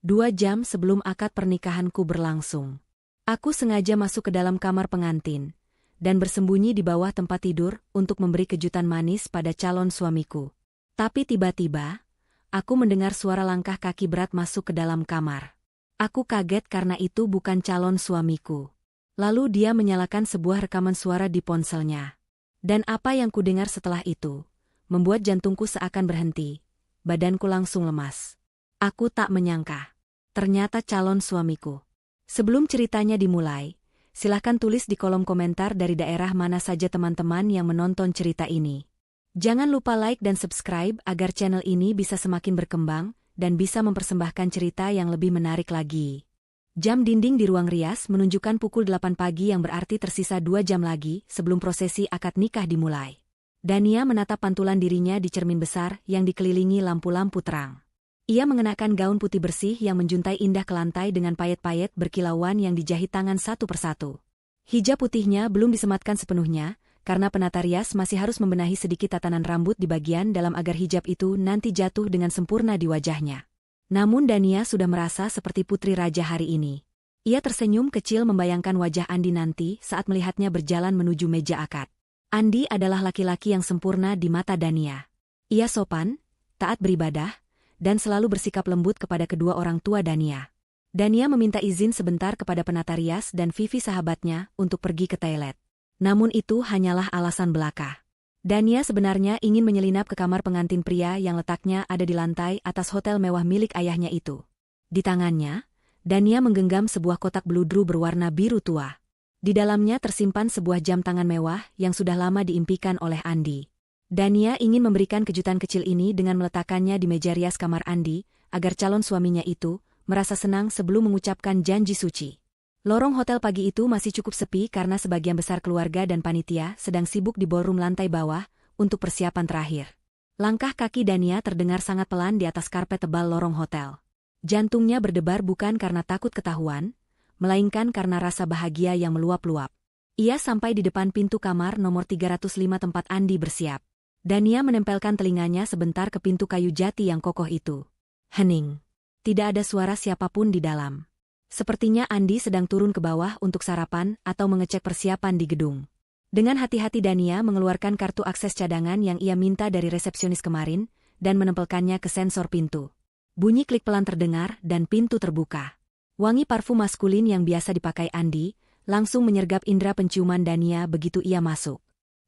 2 jam sebelum akad pernikahanku berlangsung. Aku sengaja masuk ke dalam kamar pengantin dan bersembunyi di bawah tempat tidur untuk memberi kejutan manis pada calon suamiku. Tapi tiba-tiba, aku mendengar suara langkah kaki berat masuk ke dalam kamar. Aku kaget karena itu bukan calon suamiku. Lalu dia menyalakan sebuah rekaman suara di ponselnya. Dan apa yang kudengar setelah itu membuat jantungku seakan berhenti. Badanku langsung lemas. Aku tak menyangka. Ternyata calon suamiku. Sebelum ceritanya dimulai, silahkan tulis di kolom komentar dari daerah mana saja teman-teman yang menonton cerita ini. Jangan lupa like dan subscribe agar channel ini bisa semakin berkembang dan bisa mempersembahkan cerita yang lebih menarik lagi. Jam dinding di ruang rias menunjukkan pukul 8 pagi yang berarti tersisa 2 jam lagi sebelum prosesi akad nikah dimulai. Dania menatap pantulan dirinya di cermin besar yang dikelilingi lampu-lampu terang. Ia mengenakan gaun putih bersih yang menjuntai indah ke lantai dengan payet-payet berkilauan yang dijahit tangan satu persatu. Hijab putihnya belum disematkan sepenuhnya, karena penata rias masih harus membenahi sedikit tatanan rambut di bagian dalam agar hijab itu nanti jatuh dengan sempurna di wajahnya. Namun Dania sudah merasa seperti putri raja hari ini. Ia tersenyum kecil membayangkan wajah Andi nanti saat melihatnya berjalan menuju meja akad. Andi adalah laki-laki yang sempurna di mata Dania. Ia sopan, taat beribadah, dan selalu bersikap lembut kepada kedua orang tua Dania. Dania meminta izin sebentar kepada penata rias dan Vivi sahabatnya untuk pergi ke toilet. Namun itu hanyalah alasan belaka. Dania sebenarnya ingin menyelinap ke kamar pengantin pria yang letaknya ada di lantai atas hotel mewah milik ayahnya itu. Di tangannya, Dania menggenggam sebuah kotak beludru berwarna biru tua. Di dalamnya tersimpan sebuah jam tangan mewah yang sudah lama diimpikan oleh Andi. Dania ingin memberikan kejutan kecil ini dengan meletakkannya di meja rias kamar Andi, agar calon suaminya itu merasa senang sebelum mengucapkan janji suci. Lorong hotel pagi itu masih cukup sepi karena sebagian besar keluarga dan panitia sedang sibuk di ballroom lantai bawah untuk persiapan terakhir. Langkah kaki Dania terdengar sangat pelan di atas karpet tebal lorong hotel. Jantungnya berdebar bukan karena takut ketahuan, melainkan karena rasa bahagia yang meluap-luap. Ia sampai di depan pintu kamar nomor 305 tempat Andi bersiap. Dania menempelkan telinganya sebentar ke pintu kayu jati yang kokoh itu. Hening. Tidak ada suara siapapun di dalam. Sepertinya Andi sedang turun ke bawah untuk sarapan atau mengecek persiapan di gedung. Dengan hati-hati Dania mengeluarkan kartu akses cadangan yang ia minta dari resepsionis kemarin dan menempelkannya ke sensor pintu. Bunyi klik pelan terdengar dan pintu terbuka. Wangi parfum maskulin yang biasa dipakai Andi langsung menyergap indera penciuman Dania begitu ia masuk.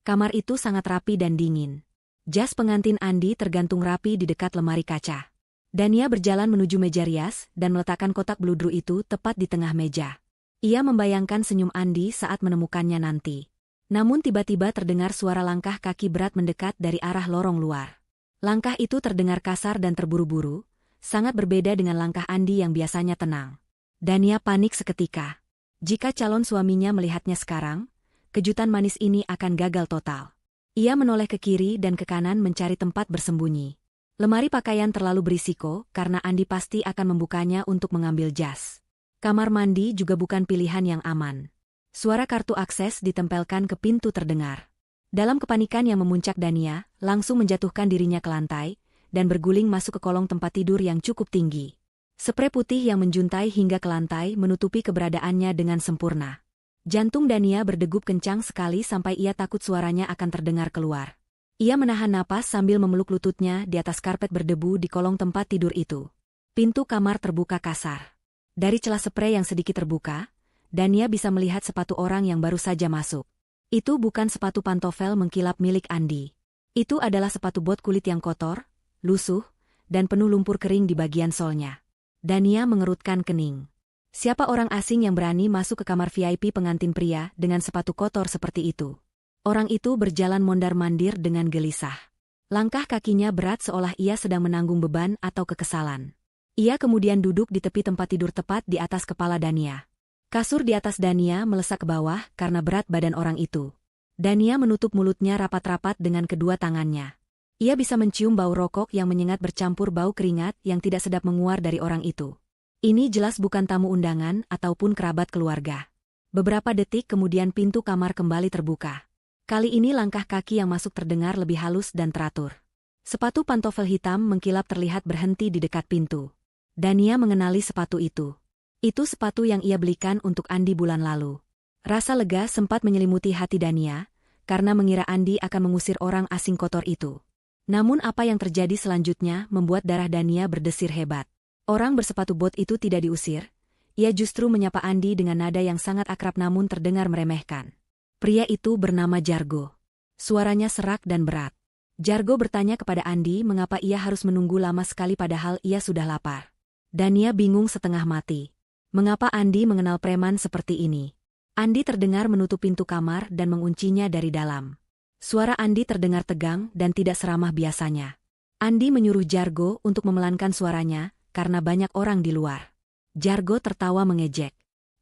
Kamar itu sangat rapi dan dingin. Jas pengantin Andi tergantung rapi di dekat lemari kaca. Dania berjalan menuju meja rias dan meletakkan kotak beludru itu tepat di tengah meja. Ia membayangkan senyum Andi saat menemukannya nanti. Namun tiba-tiba terdengar suara langkah kaki berat mendekat dari arah lorong luar. Langkah itu terdengar kasar dan terburu-buru, sangat berbeda dengan langkah Andi yang biasanya tenang. Dania panik seketika. Jika calon suaminya melihatnya sekarang, kejutan manis ini akan gagal total. Ia menoleh ke kiri dan ke kanan mencari tempat bersembunyi. Lemari pakaian terlalu berisiko karena Andi pasti akan membukanya untuk mengambil jas. Kamar mandi juga bukan pilihan yang aman. Suara kartu akses ditempelkan ke pintu terdengar. Dalam kepanikan yang memuncak Dania, langsung menjatuhkan dirinya ke lantai dan berguling masuk ke kolong tempat tidur yang cukup tinggi. Sprei putih yang menjuntai hingga ke lantai menutupi keberadaannya dengan sempurna. Jantung Dania berdegup kencang sekali sampai ia takut suaranya akan terdengar keluar. Ia menahan napas sambil memeluk lututnya di atas karpet berdebu di kolong tempat tidur itu. Pintu kamar terbuka kasar. Dari celah sprei yang sedikit terbuka, Dania bisa melihat sepatu orang yang baru saja masuk. Itu bukan sepatu pantofel mengkilap milik Andi. Itu adalah sepatu bot kulit yang kotor, lusuh, dan penuh lumpur kering di bagian solnya. Dania mengerutkan kening. Siapa orang asing yang berani masuk ke kamar VIP pengantin pria dengan sepatu kotor seperti itu? Orang itu berjalan mondar-mandir dengan gelisah. Langkah kakinya berat seolah ia sedang menanggung beban atau kekesalan. Ia kemudian duduk di tepi tempat tidur tepat di atas kepala Dania. Kasur di atas Dania melesak ke bawah karena berat badan orang itu. Dania menutup mulutnya rapat-rapat dengan kedua tangannya. Ia bisa mencium bau rokok yang menyengat bercampur bau keringat yang tidak sedap menguar dari orang itu. Ini jelas bukan tamu undangan ataupun kerabat keluarga. Beberapa detik kemudian pintu kamar kembali terbuka. Kali ini langkah kaki yang masuk terdengar lebih halus dan teratur. Sepatu pantofel hitam mengkilap terlihat berhenti di dekat pintu. Dania mengenali sepatu itu. Itu sepatu yang ia belikan untuk Andi bulan lalu. Rasa lega sempat menyelimuti hati Dania, karena mengira Andi akan mengusir orang asing kotor itu. Namun apa yang terjadi selanjutnya membuat darah Dania berdesir hebat. Orang bersepatu bot itu tidak diusir, ia justru menyapa Andi dengan nada yang sangat akrab namun terdengar meremehkan. Pria itu bernama Jargo. Suaranya serak dan berat. Jargo bertanya kepada Andi mengapa ia harus menunggu lama sekali padahal ia sudah lapar. Dania bingung setengah mati. Mengapa Andi mengenal preman seperti ini? Andi terdengar menutup pintu kamar dan menguncinya dari dalam. Suara Andi terdengar tegang dan tidak seramah biasanya. Andi menyuruh Jargo untuk memelankan suaranya, karena banyak orang di luar. Jargo tertawa mengejek.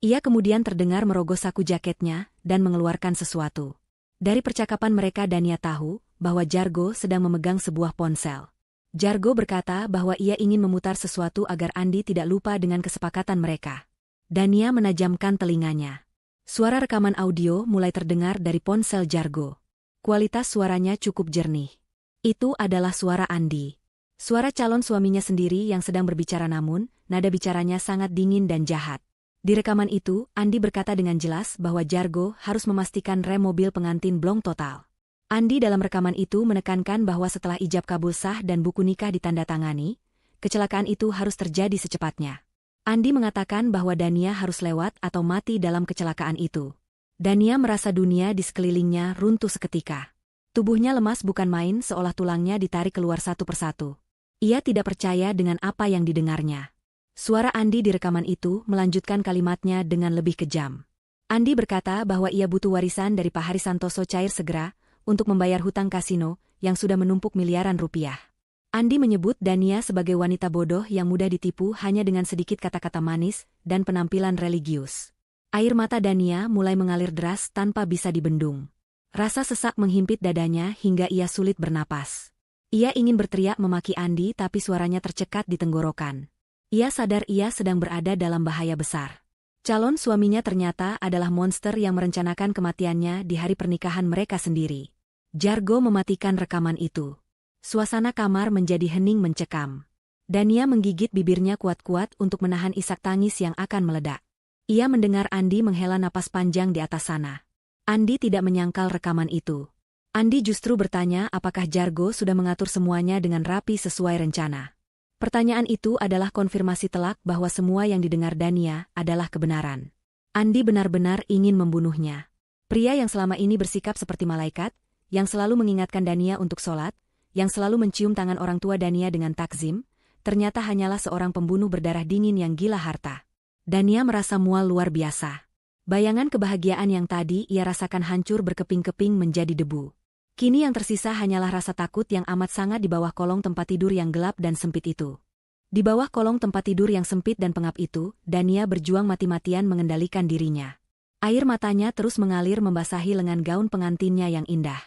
Ia kemudian terdengar merogoh saku jaketnya dan mengeluarkan sesuatu. Dari percakapan mereka Dania tahu bahwa Jargo sedang memegang sebuah ponsel. Jargo berkata bahwa ia ingin memutar sesuatu agar Andi tidak lupa dengan kesepakatan mereka. Dania menajamkan telinganya. Suara rekaman audio mulai terdengar dari ponsel Jargo. Kualitas suaranya cukup jernih. Itu adalah suara Andi. Suara calon suaminya sendiri yang sedang berbicara namun, nada bicaranya sangat dingin dan jahat. Di rekaman itu, Andi berkata dengan jelas bahwa Jargo harus memastikan rem mobil pengantin blong total. Andi dalam rekaman itu menekankan bahwa setelah ijab kabul sah dan buku nikah ditandatangani, kecelakaan itu harus terjadi secepatnya. Andi mengatakan bahwa Dania harus lewat atau mati dalam kecelakaan itu. Dania merasa dunia di sekelilingnya runtuh seketika. Tubuhnya lemas bukan main seolah tulangnya ditarik keluar satu persatu. Ia tidak percaya dengan apa yang didengarnya. Suara Andi di rekaman itu melanjutkan kalimatnya dengan lebih kejam. Andi berkata bahwa ia butuh warisan dari Pak Haris Santoso cair segera untuk membayar hutang kasino yang sudah menumpuk miliaran rupiah. Andi menyebut Dania sebagai wanita bodoh yang mudah ditipu hanya dengan sedikit kata-kata manis dan penampilan religius. Air mata Dania mulai mengalir deras tanpa bisa dibendung. Rasa sesak menghimpit dadanya hingga ia sulit bernapas. Ia ingin berteriak memaki Andi tapi suaranya tercekat di tenggorokan. Ia sadar ia sedang berada dalam bahaya besar. Calon suaminya ternyata adalah monster yang merencanakan kematiannya di hari pernikahan mereka sendiri. Jargo mematikan rekaman itu. Suasana kamar menjadi hening mencekam. Dania menggigit bibirnya kuat-kuat untuk menahan isak tangis yang akan meledak. Ia mendengar Andi menghela napas panjang di atas sana. Andi tidak menyangkal rekaman itu. Andi justru bertanya apakah Jargo sudah mengatur semuanya dengan rapi sesuai rencana. Pertanyaan itu adalah konfirmasi telak bahwa semua yang didengar Dania adalah kebenaran. Andi benar-benar ingin membunuhnya. Pria yang selama ini bersikap seperti malaikat, yang selalu mengingatkan Dania untuk sholat, yang selalu mencium tangan orang tua Dania dengan takzim, ternyata hanyalah seorang pembunuh berdarah dingin yang gila harta. Dania merasa mual luar biasa. Bayangan kebahagiaan yang tadi ia rasakan hancur berkeping-keping menjadi debu. Kini yang tersisa hanyalah rasa takut yang amat sangat di bawah kolong tempat tidur yang gelap dan sempit itu. Di bawah kolong tempat tidur yang sempit dan pengap itu, Dania berjuang mati-matian mengendalikan dirinya. Air matanya terus mengalir membasahi lengan gaun pengantinnya yang indah.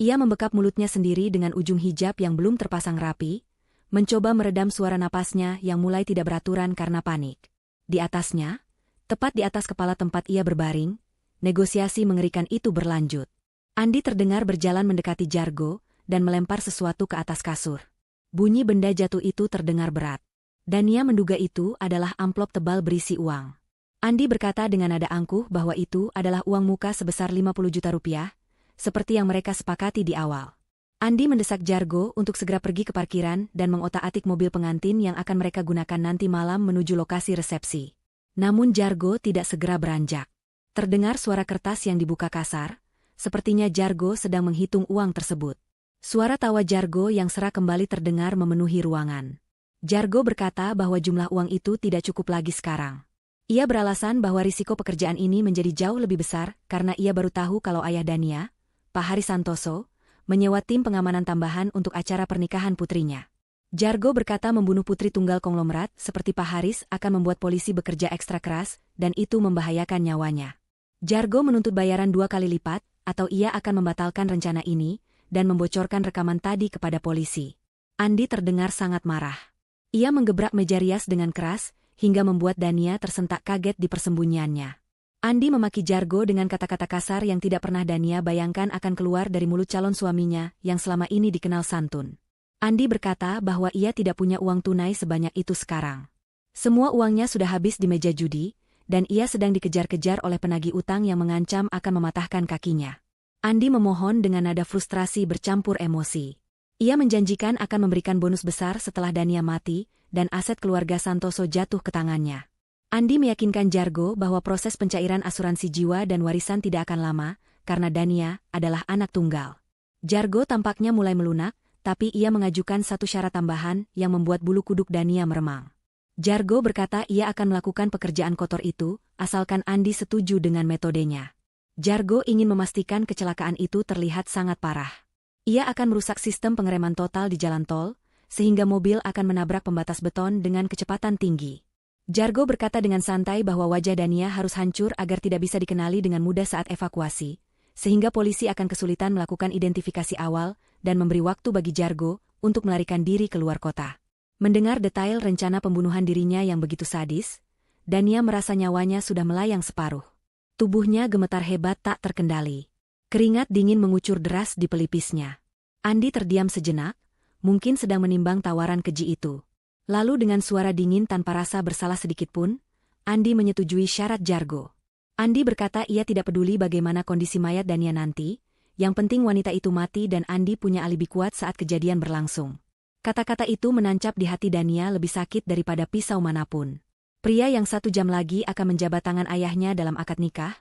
Ia membekap mulutnya sendiri dengan ujung hijab yang belum terpasang rapi, mencoba meredam suara napasnya yang mulai tidak beraturan karena panik. Di atasnya, tepat di atas kepala tempat ia berbaring, negosiasi mengerikan itu berlanjut. Andi terdengar berjalan mendekati Jargo dan melempar sesuatu ke atas kasur. Bunyi benda jatuh itu terdengar berat. Dania menduga itu adalah amplop tebal berisi uang. Andi berkata dengan nada angkuh bahwa itu adalah uang muka sebesar 50 juta rupiah, seperti yang mereka sepakati di awal. Andi mendesak Jargo untuk segera pergi ke parkiran dan mengotak-atik mobil pengantin yang akan mereka gunakan nanti malam menuju lokasi resepsi. Namun Jargo tidak segera beranjak. Terdengar suara kertas yang dibuka kasar. Sepertinya Jargo sedang menghitung uang tersebut. Suara tawa Jargo yang serak kembali terdengar memenuhi ruangan. Jargo berkata bahwa jumlah uang itu tidak cukup lagi sekarang. Ia beralasan bahwa risiko pekerjaan ini menjadi jauh lebih besar karena ia baru tahu kalau ayah Dania, Pak Haris Santoso, menyewa tim pengamanan tambahan untuk acara pernikahan putrinya. Jargo berkata membunuh putri tunggal konglomerat seperti Pak Haris akan membuat polisi bekerja ekstra keras dan itu membahayakan nyawanya. Jargo menuntut bayaran 2 kali lipat, atau ia akan membatalkan rencana ini, dan membocorkan rekaman tadi kepada polisi. Andi terdengar sangat marah. Ia menggebrak meja rias dengan keras, hingga membuat Dania tersentak kaget di persembunyiannya. Andi memaki Jargo dengan kata-kata kasar yang tidak pernah Dania bayangkan akan keluar dari mulut calon suaminya yang selama ini dikenal santun. Andi berkata bahwa ia tidak punya uang tunai sebanyak itu sekarang. Semua uangnya sudah habis di meja judi, dan ia sedang dikejar-kejar oleh penagih utang yang mengancam akan mematahkan kakinya. Andi memohon dengan nada frustrasi bercampur emosi. Ia menjanjikan akan memberikan bonus besar setelah Dania mati, dan aset keluarga Santoso jatuh ke tangannya. Andi meyakinkan Jargo bahwa proses pencairan asuransi jiwa dan warisan tidak akan lama, karena Dania adalah anak tunggal. Jargo tampaknya mulai melunak, tapi ia mengajukan satu syarat tambahan yang membuat bulu kuduk Dania meremang. Jargo berkata ia akan melakukan pekerjaan kotor itu, asalkan Andi setuju dengan metodenya. Jargo ingin memastikan kecelakaan itu terlihat sangat parah. Ia akan merusak sistem pengereman total di jalan tol, sehingga mobil akan menabrak pembatas beton dengan kecepatan tinggi. Jargo berkata dengan santai bahwa wajah Dania harus hancur agar tidak bisa dikenali dengan mudah saat evakuasi, sehingga polisi akan kesulitan melakukan identifikasi awal dan memberi waktu bagi Jargo untuk melarikan diri keluar kota. Mendengar detail rencana pembunuhan dirinya yang begitu sadis, Dania merasa nyawanya sudah melayang separuh. Tubuhnya gemetar hebat tak terkendali. Keringat dingin mengucur deras di pelipisnya. Andi terdiam sejenak, mungkin sedang menimbang tawaran keji itu. Lalu dengan suara dingin tanpa rasa bersalah sedikitpun, Andi menyetujui syarat Jargo. Andi berkata ia tidak peduli bagaimana kondisi mayat Dania nanti, yang penting wanita itu mati dan Andi punya alibi kuat saat kejadian berlangsung. Kata-kata itu menancap di hati Dania lebih sakit daripada pisau manapun. Pria yang 1 jam lagi akan menjabat tangan ayahnya dalam akad nikah,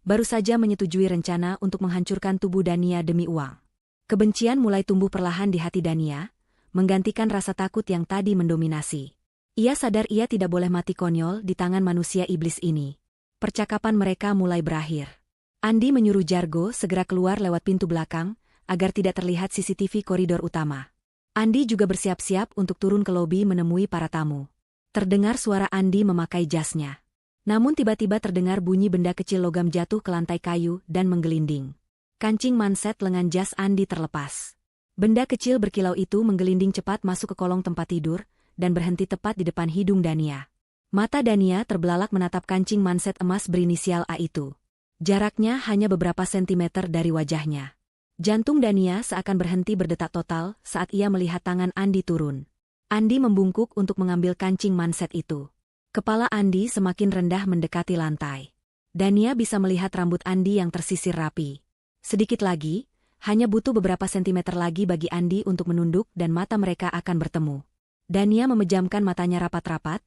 baru saja menyetujui rencana untuk menghancurkan tubuh Dania demi uang. Kebencian mulai tumbuh perlahan di hati Dania, menggantikan rasa takut yang tadi mendominasi. Ia sadar ia tidak boleh mati konyol di tangan manusia iblis ini. Percakapan mereka mulai berakhir. Andi menyuruh Jargo segera keluar lewat pintu belakang, agar tidak terlihat CCTV koridor utama. Andi juga bersiap-siap untuk turun ke lobi menemui para tamu. Terdengar suara Andi memakai jasnya. Namun tiba-tiba terdengar bunyi benda kecil logam jatuh ke lantai kayu dan menggelinding. Kancing manset lengan jas Andi terlepas. Benda kecil berkilau itu menggelinding cepat masuk ke kolong tempat tidur, dan berhenti tepat di depan hidung Dania. Mata Dania terbelalak menatap kancing manset emas berinisial A itu. Jaraknya hanya beberapa sentimeter dari wajahnya. Jantung Dania seakan berhenti berdetak total saat ia melihat tangan Andi turun. Andi membungkuk untuk mengambil kancing manset itu. Kepala Andi semakin rendah mendekati lantai. Dania bisa melihat rambut Andi yang tersisir rapi. Sedikit lagi, hanya butuh beberapa sentimeter lagi bagi Andi untuk menunduk dan mata mereka akan bertemu. Dania memejamkan matanya rapat-rapat,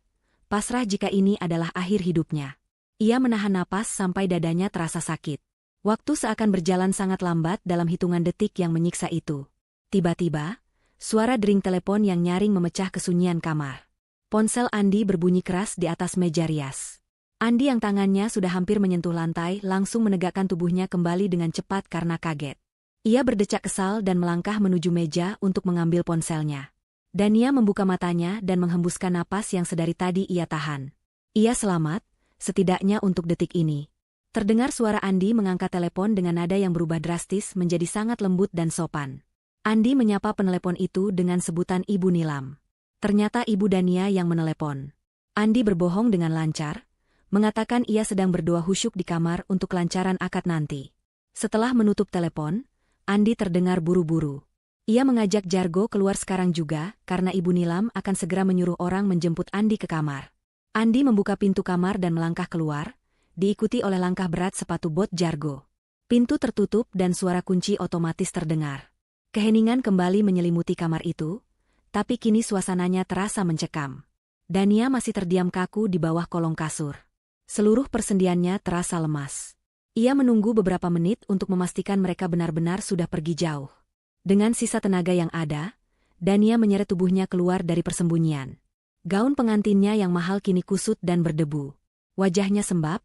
pasrah jika ini adalah akhir hidupnya. Ia menahan napas sampai dadanya terasa sakit. Waktu seakan berjalan sangat lambat dalam hitungan detik yang menyiksa itu. Tiba-tiba, suara dering telepon yang nyaring memecah kesunyian kamar. Ponsel Andi berbunyi keras di atas meja rias. Andi yang tangannya sudah hampir menyentuh lantai langsung menegakkan tubuhnya kembali dengan cepat karena kaget. Ia berdecak kesal dan melangkah menuju meja untuk mengambil ponselnya. Dania membuka matanya dan menghembuskan napas yang sedari tadi ia tahan. Ia selamat, setidaknya untuk detik ini. Terdengar suara Andi mengangkat telepon dengan nada yang berubah drastis menjadi sangat lembut dan sopan. Andi menyapa penelepon itu dengan sebutan Ibu Nilam. Ternyata Ibu Dania yang menelepon. Andi berbohong dengan lancar, mengatakan ia sedang berdoa khusyuk di kamar untuk kelancaran akad nanti. Setelah menutup telepon, Andi terdengar buru-buru. Ia mengajak Jargo keluar sekarang juga karena Ibu Nilam akan segera menyuruh orang menjemput Andi ke kamar. Andi membuka pintu kamar dan melangkah keluar, diikuti oleh langkah berat sepatu bot Jargo. Pintu tertutup dan suara kunci otomatis terdengar. Keheningan kembali menyelimuti kamar itu, tapi kini suasananya terasa mencekam. Dania masih terdiam kaku di bawah kolong kasur. Seluruh persendiannya terasa lemas. Ia menunggu beberapa menit untuk memastikan mereka benar-benar sudah pergi jauh. Dengan sisa tenaga yang ada, Dania menyeret tubuhnya keluar dari persembunyian. Gaun pengantinnya yang mahal kini kusut dan berdebu. Wajahnya sembab,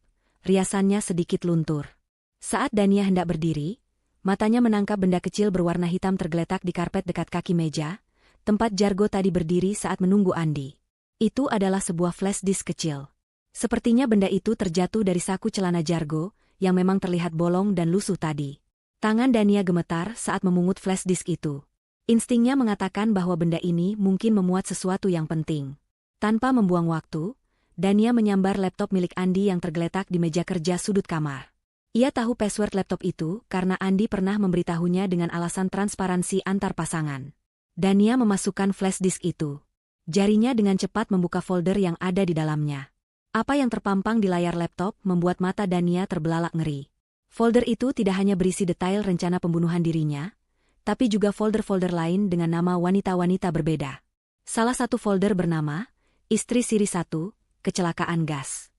riasannya sedikit luntur. Saat Dania hendak berdiri, matanya menangkap benda kecil berwarna hitam tergeletak di karpet dekat kaki meja, tempat Jargo tadi berdiri saat menunggu Andi. Itu adalah sebuah flash disk kecil. Sepertinya benda itu terjatuh dari saku celana Jargo, yang memang terlihat bolong dan lusuh tadi. Tangan Dania gemetar saat memungut flash disk itu. Instingnya mengatakan bahwa benda ini mungkin memuat sesuatu yang penting. Tanpa membuang waktu, Dania menyambar laptop milik Andi yang tergeletak di meja kerja sudut kamar. Ia tahu password laptop itu karena Andi pernah memberitahunya dengan alasan transparansi antar pasangan. Dania memasukkan flash disk itu. Jarinya dengan cepat membuka folder yang ada di dalamnya. Apa yang terpampang di layar laptop membuat mata Dania terbelalak ngeri. Folder itu tidak hanya berisi detail rencana pembunuhan dirinya, tapi juga folder-folder lain dengan nama wanita-wanita berbeda. Salah satu folder bernama, Istri Siri 1, Kecelakaan Gas.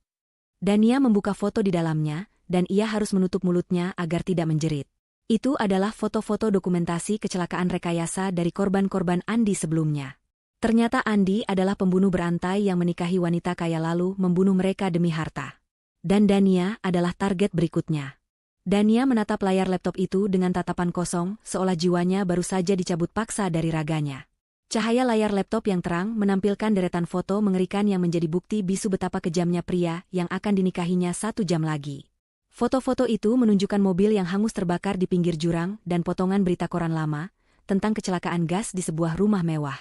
Dania membuka foto di dalamnya, dan ia harus menutup mulutnya agar tidak menjerit. Itu adalah foto-foto dokumentasi kecelakaan rekayasa dari korban-korban Andi sebelumnya. Ternyata Andi adalah pembunuh berantai yang menikahi wanita kaya lalu membunuh mereka demi harta. Dan Dania adalah target berikutnya. Dania menatap layar laptop itu dengan tatapan kosong, seolah jiwanya baru saja dicabut paksa dari raganya. Cahaya layar laptop yang terang menampilkan deretan foto mengerikan yang menjadi bukti bisu betapa kejamnya pria yang akan dinikahinya 1 jam lagi. Foto-foto itu menunjukkan mobil yang hangus terbakar di pinggir jurang dan potongan berita koran lama tentang kecelakaan gas di sebuah rumah mewah.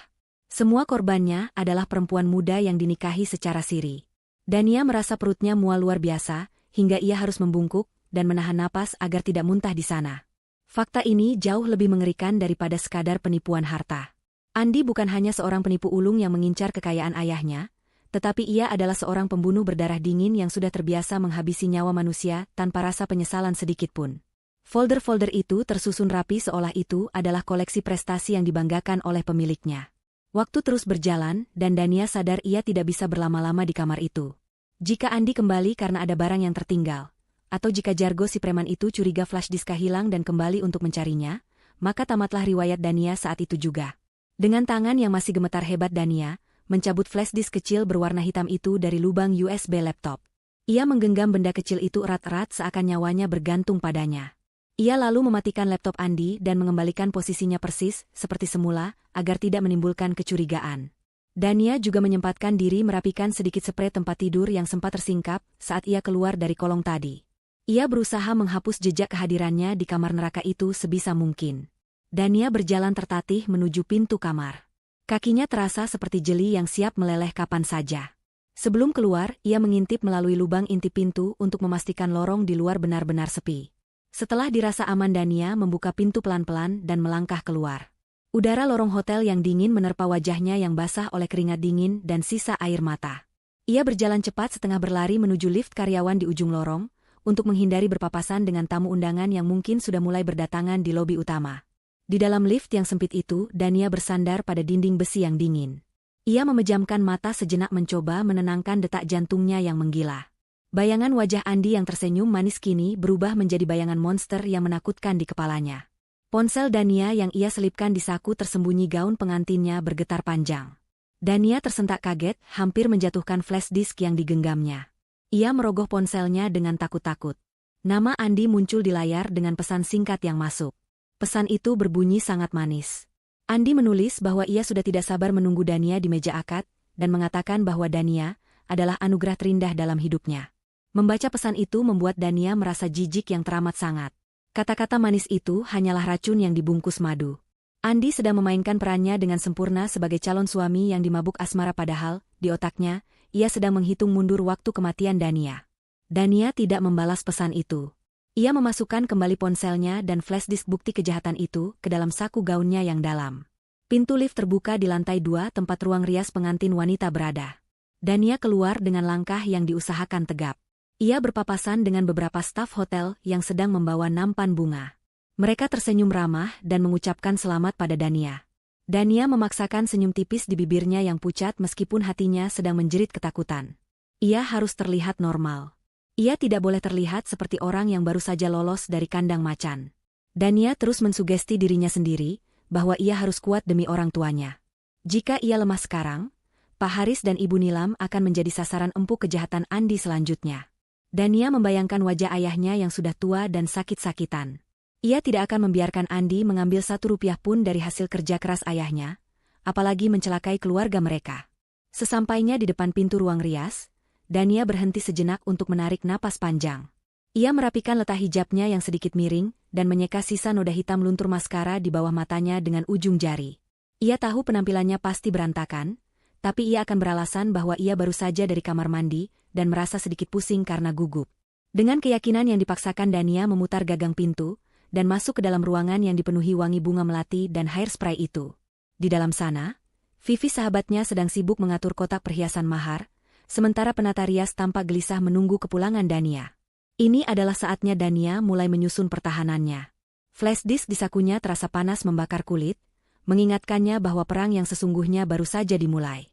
Semua korbannya adalah perempuan muda yang dinikahi secara siri. Dania merasa perutnya mual luar biasa, hingga ia harus membungkuk dan menahan napas agar tidak muntah di sana. Fakta ini jauh lebih mengerikan daripada sekadar penipuan harta. Andi bukan hanya seorang penipu ulung yang mengincar kekayaan ayahnya, tetapi ia adalah seorang pembunuh berdarah dingin yang sudah terbiasa menghabisi nyawa manusia tanpa rasa penyesalan sedikitpun. Folder-folder itu tersusun rapi seolah itu adalah koleksi prestasi yang dibanggakan oleh pemiliknya. Waktu terus berjalan, dan Dania sadar ia tidak bisa berlama-lama di kamar itu. Jika Andi kembali karena ada barang yang tertinggal, atau jika Jargo si preman itu curiga flash disknya hilang dan kembali untuk mencarinya, maka tamatlah riwayat Dania saat itu juga. Dengan tangan yang masih gemetar hebat Dania mencabut flash disk kecil berwarna hitam itu dari lubang USB laptop. Ia menggenggam benda kecil itu erat-erat seakan nyawanya bergantung padanya. Ia lalu mematikan laptop Andi dan mengembalikan posisinya persis seperti semula agar tidak menimbulkan kecurigaan. Dania juga menyempatkan diri merapikan sedikit sprei tempat tidur yang sempat tersingkap saat ia keluar dari kolong tadi. Ia berusaha menghapus jejak kehadirannya di kamar neraka itu sebisa mungkin. Dania berjalan tertatih menuju pintu kamar. Kakinya terasa seperti jeli yang siap meleleh kapan saja. Sebelum keluar, ia mengintip melalui lubang inti pintu untuk memastikan lorong di luar benar-benar sepi. Setelah dirasa aman, Dania membuka pintu pelan-pelan dan melangkah keluar. Udara lorong hotel yang dingin menerpa wajahnya yang basah oleh keringat dingin dan sisa air mata. Ia berjalan cepat setengah berlari menuju lift karyawan di ujung lorong, untuk menghindari berpapasan dengan tamu undangan yang mungkin sudah mulai berdatangan di lobi utama. Di dalam lift yang sempit itu, Dania bersandar pada dinding besi yang dingin. Ia memejamkan mata sejenak mencoba menenangkan detak jantungnya yang menggila. Bayangan wajah Andi yang tersenyum manis kini berubah menjadi bayangan monster yang menakutkan di kepalanya. Ponsel Dania yang ia selipkan di saku tersembunyi gaun pengantinnya bergetar panjang. Dania tersentak kaget, hampir menjatuhkan flash disk yang digenggamnya. Ia merogoh ponselnya dengan takut-takut. Nama Andi muncul di layar dengan pesan singkat yang masuk. Pesan itu berbunyi sangat manis. Andi menulis bahwa ia sudah tidak sabar menunggu Dania di meja akad, dan mengatakan bahwa Dania adalah anugerah terindah dalam hidupnya. Membaca pesan itu membuat Dania merasa jijik yang teramat sangat. Kata-kata manis itu hanyalah racun yang dibungkus madu. Andi sedang memainkan perannya dengan sempurna sebagai calon suami yang dimabuk asmara padahal, di otaknya, ia sedang menghitung mundur waktu kematian Dania. Dania tidak membalas pesan itu. Ia memasukkan kembali ponselnya dan flash disk bukti kejahatan itu ke dalam saku gaunnya yang dalam. Pintu lift terbuka di lantai 2 tempat ruang rias pengantin wanita berada. Dania keluar dengan langkah yang diusahakan tegap. Ia berpapasan dengan beberapa staf hotel yang sedang membawa nampan bunga. Mereka tersenyum ramah dan mengucapkan selamat pada Dania. Dania memaksakan senyum tipis di bibirnya yang pucat meskipun hatinya sedang menjerit ketakutan. Ia harus terlihat normal. Ia tidak boleh terlihat seperti orang yang baru saja lolos dari kandang macan. Dania terus mensugesti dirinya sendiri bahwa ia harus kuat demi orang tuanya. Jika ia lemah sekarang, Pak Haris dan Ibu Nilam akan menjadi sasaran empuk kejahatan Andi selanjutnya. Dania membayangkan wajah ayahnya yang sudah tua dan sakit-sakitan. Ia tidak akan membiarkan Andi mengambil 1 rupiah pun dari hasil kerja keras ayahnya, apalagi mencelakai keluarga mereka. Sesampainya di depan pintu ruang rias, Dania berhenti sejenak untuk menarik napas panjang. Ia merapikan letak hijabnya yang sedikit miring, dan menyeka sisa noda hitam luntur maskara di bawah matanya dengan ujung jari. Ia tahu penampilannya pasti berantakan, tapi ia akan beralasan bahwa ia baru saja dari kamar mandi, dan merasa sedikit pusing karena gugup. Dengan keyakinan yang dipaksakan Dania memutar gagang pintu, dan masuk ke dalam ruangan yang dipenuhi wangi bunga melati dan hairspray itu. Di dalam sana, Vivi sahabatnya sedang sibuk mengatur kotak perhiasan mahar, sementara penata rias tampak gelisah menunggu kepulangan Dania. Ini adalah saatnya Dania mulai menyusun pertahanannya. Flash disk di sakunya terasa panas membakar kulit, mengingatkannya bahwa perang yang sesungguhnya baru saja dimulai.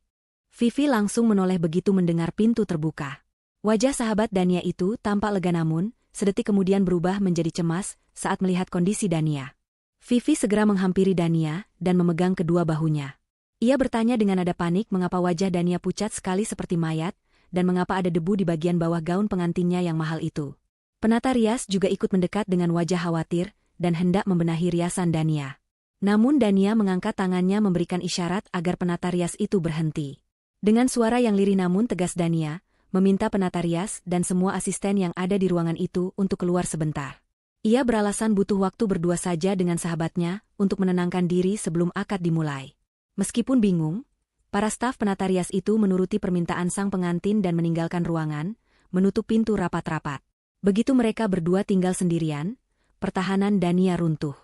Vivi langsung menoleh begitu mendengar pintu terbuka. Wajah sahabat Dania itu tampak lega namun, sedetik kemudian berubah menjadi cemas saat melihat kondisi Dania. Vivi segera menghampiri Dania dan memegang kedua bahunya. Ia bertanya dengan nada panik mengapa wajah Dania pucat sekali seperti mayat, dan mengapa ada debu di bagian bawah gaun pengantinnya yang mahal itu. Penata rias juga ikut mendekat dengan wajah khawatir dan hendak membenahi riasan Dania. Namun Dania mengangkat tangannya memberikan isyarat agar penata rias itu berhenti. Dengan suara yang lirih namun tegas Dania meminta penata rias dan semua asisten yang ada di ruangan itu untuk keluar sebentar. Ia beralasan butuh waktu berdua saja dengan sahabatnya untuk menenangkan diri sebelum akad dimulai. Meskipun bingung, para staf penata rias itu menuruti permintaan sang pengantin dan meninggalkan ruangan, menutup pintu rapat-rapat. Begitu mereka berdua tinggal sendirian, pertahanan Dania runtuh.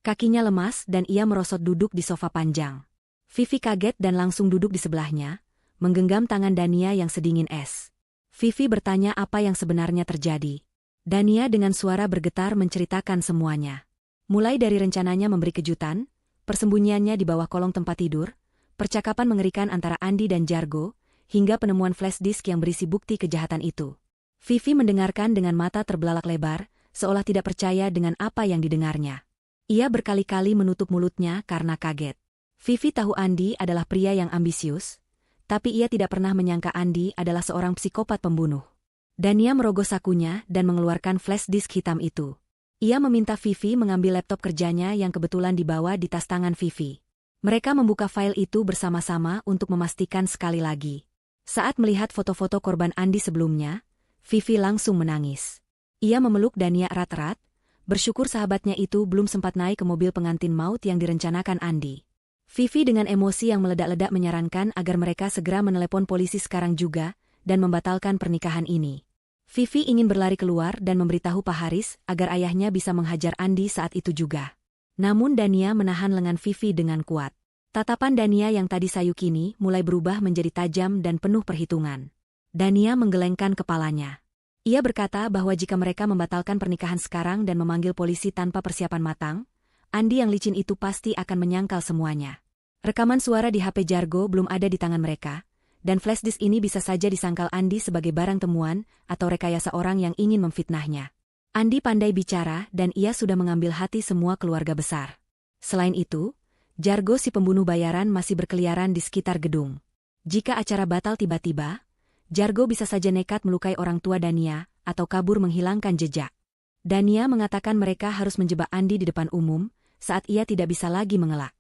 Kakinya lemas dan ia merosot duduk di sofa panjang. Vivi kaget dan langsung duduk di sebelahnya, menggenggam tangan Dania yang sedingin es. Vivi bertanya apa yang sebenarnya terjadi. Dania dengan suara bergetar menceritakan semuanya. Mulai dari rencananya memberi kejutan, persembunyiannya di bawah kolong tempat tidur, percakapan mengerikan antara Andi dan Jargo, hingga penemuan flash disk yang berisi bukti kejahatan itu. Vivi mendengarkan dengan mata terbelalak lebar, seolah tidak percaya dengan apa yang didengarnya. Ia berkali-kali menutup mulutnya karena kaget. Vivi tahu Andi adalah pria yang ambisius, tapi ia tidak pernah menyangka Andi adalah seorang psikopat pembunuh. Dania merogoh sakunya dan mengeluarkan flash disk hitam itu. Ia meminta Vivi mengambil laptop kerjanya yang kebetulan dibawa di tas tangan Vivi. Mereka membuka file itu bersama-sama untuk memastikan sekali lagi. Saat melihat foto-foto korban Andi sebelumnya, Vivi langsung menangis. Ia memeluk Dania erat-erat, bersyukur sahabatnya itu belum sempat naik ke mobil pengantin maut yang direncanakan Andi. Vivi dengan emosi yang meledak-ledak menyarankan agar mereka segera menelepon polisi sekarang juga dan membatalkan pernikahan ini. Vivi ingin berlari keluar dan memberitahu Pak Haris agar ayahnya bisa menghajar Andi saat itu juga. Namun Dania menahan lengan Vivi dengan kuat. Tatapan Dania yang tadi sayu kini mulai berubah menjadi tajam dan penuh perhitungan. Dania menggelengkan kepalanya. Ia berkata bahwa jika mereka membatalkan pernikahan sekarang dan memanggil polisi tanpa persiapan matang, Andi yang licin itu pasti akan menyangkal semuanya. Rekaman suara di HP Jargo belum ada di tangan mereka, dan flash disk ini bisa saja disangkal Andi sebagai barang temuan atau rekayasa orang yang ingin memfitnahnya. Andi pandai bicara dan ia sudah mengambil hati semua keluarga besar. Selain itu, Jargo si pembunuh bayaran masih berkeliaran di sekitar gedung. Jika acara batal tiba-tiba, Jargo bisa saja nekat melukai orang tua Dania atau kabur menghilangkan jejak. Dania mengatakan mereka harus menjebak Andi di depan umum saat ia tidak bisa lagi mengelak.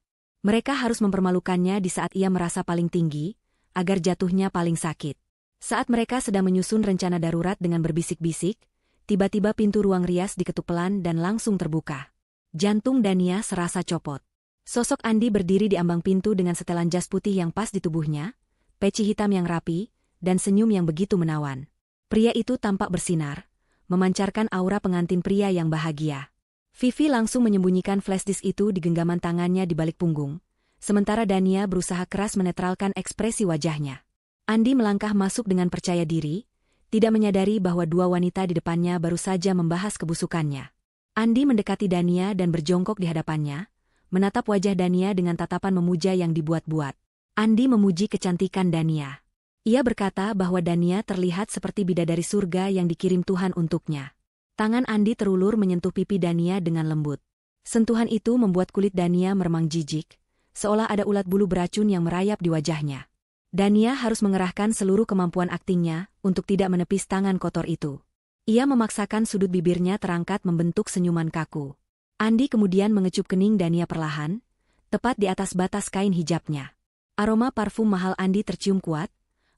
Mereka harus mempermalukannya di saat ia merasa paling tinggi, agar jatuhnya paling sakit. Saat mereka sedang menyusun rencana darurat dengan berbisik-bisik, tiba-tiba pintu ruang rias diketuk pelan dan langsung terbuka. Jantung Dania serasa copot. Sosok Andi berdiri di ambang pintu dengan setelan jas putih yang pas di tubuhnya, peci hitam yang rapi, dan senyum yang begitu menawan. Pria itu tampak bersinar, memancarkan aura pengantin pria yang bahagia. Vivi langsung menyembunyikan flash disk itu di genggaman tangannya di balik punggung, sementara Dania berusaha keras menetralkan ekspresi wajahnya. Andi melangkah masuk dengan percaya diri, tidak menyadari bahwa dua wanita di depannya baru saja membahas kebusukannya. Andi mendekati Dania dan berjongkok di hadapannya, menatap wajah Dania dengan tatapan memuja yang dibuat-buat. Andi memuji kecantikan Dania. Ia berkata bahwa Dania terlihat seperti bidadari surga yang dikirim Tuhan untuknya. Tangan Andi terulur menyentuh pipi Dania dengan lembut. Sentuhan itu membuat kulit Dania meremang jijik, seolah ada ulat bulu beracun yang merayap di wajahnya. Dania harus mengerahkan seluruh kemampuan aktingnya untuk tidak menepis tangan kotor itu. Ia memaksakan sudut bibirnya terangkat membentuk senyuman kaku. Andi kemudian mengecup kening Dania perlahan, tepat di atas batas kain hijabnya. Aroma parfum mahal Andi tercium kuat,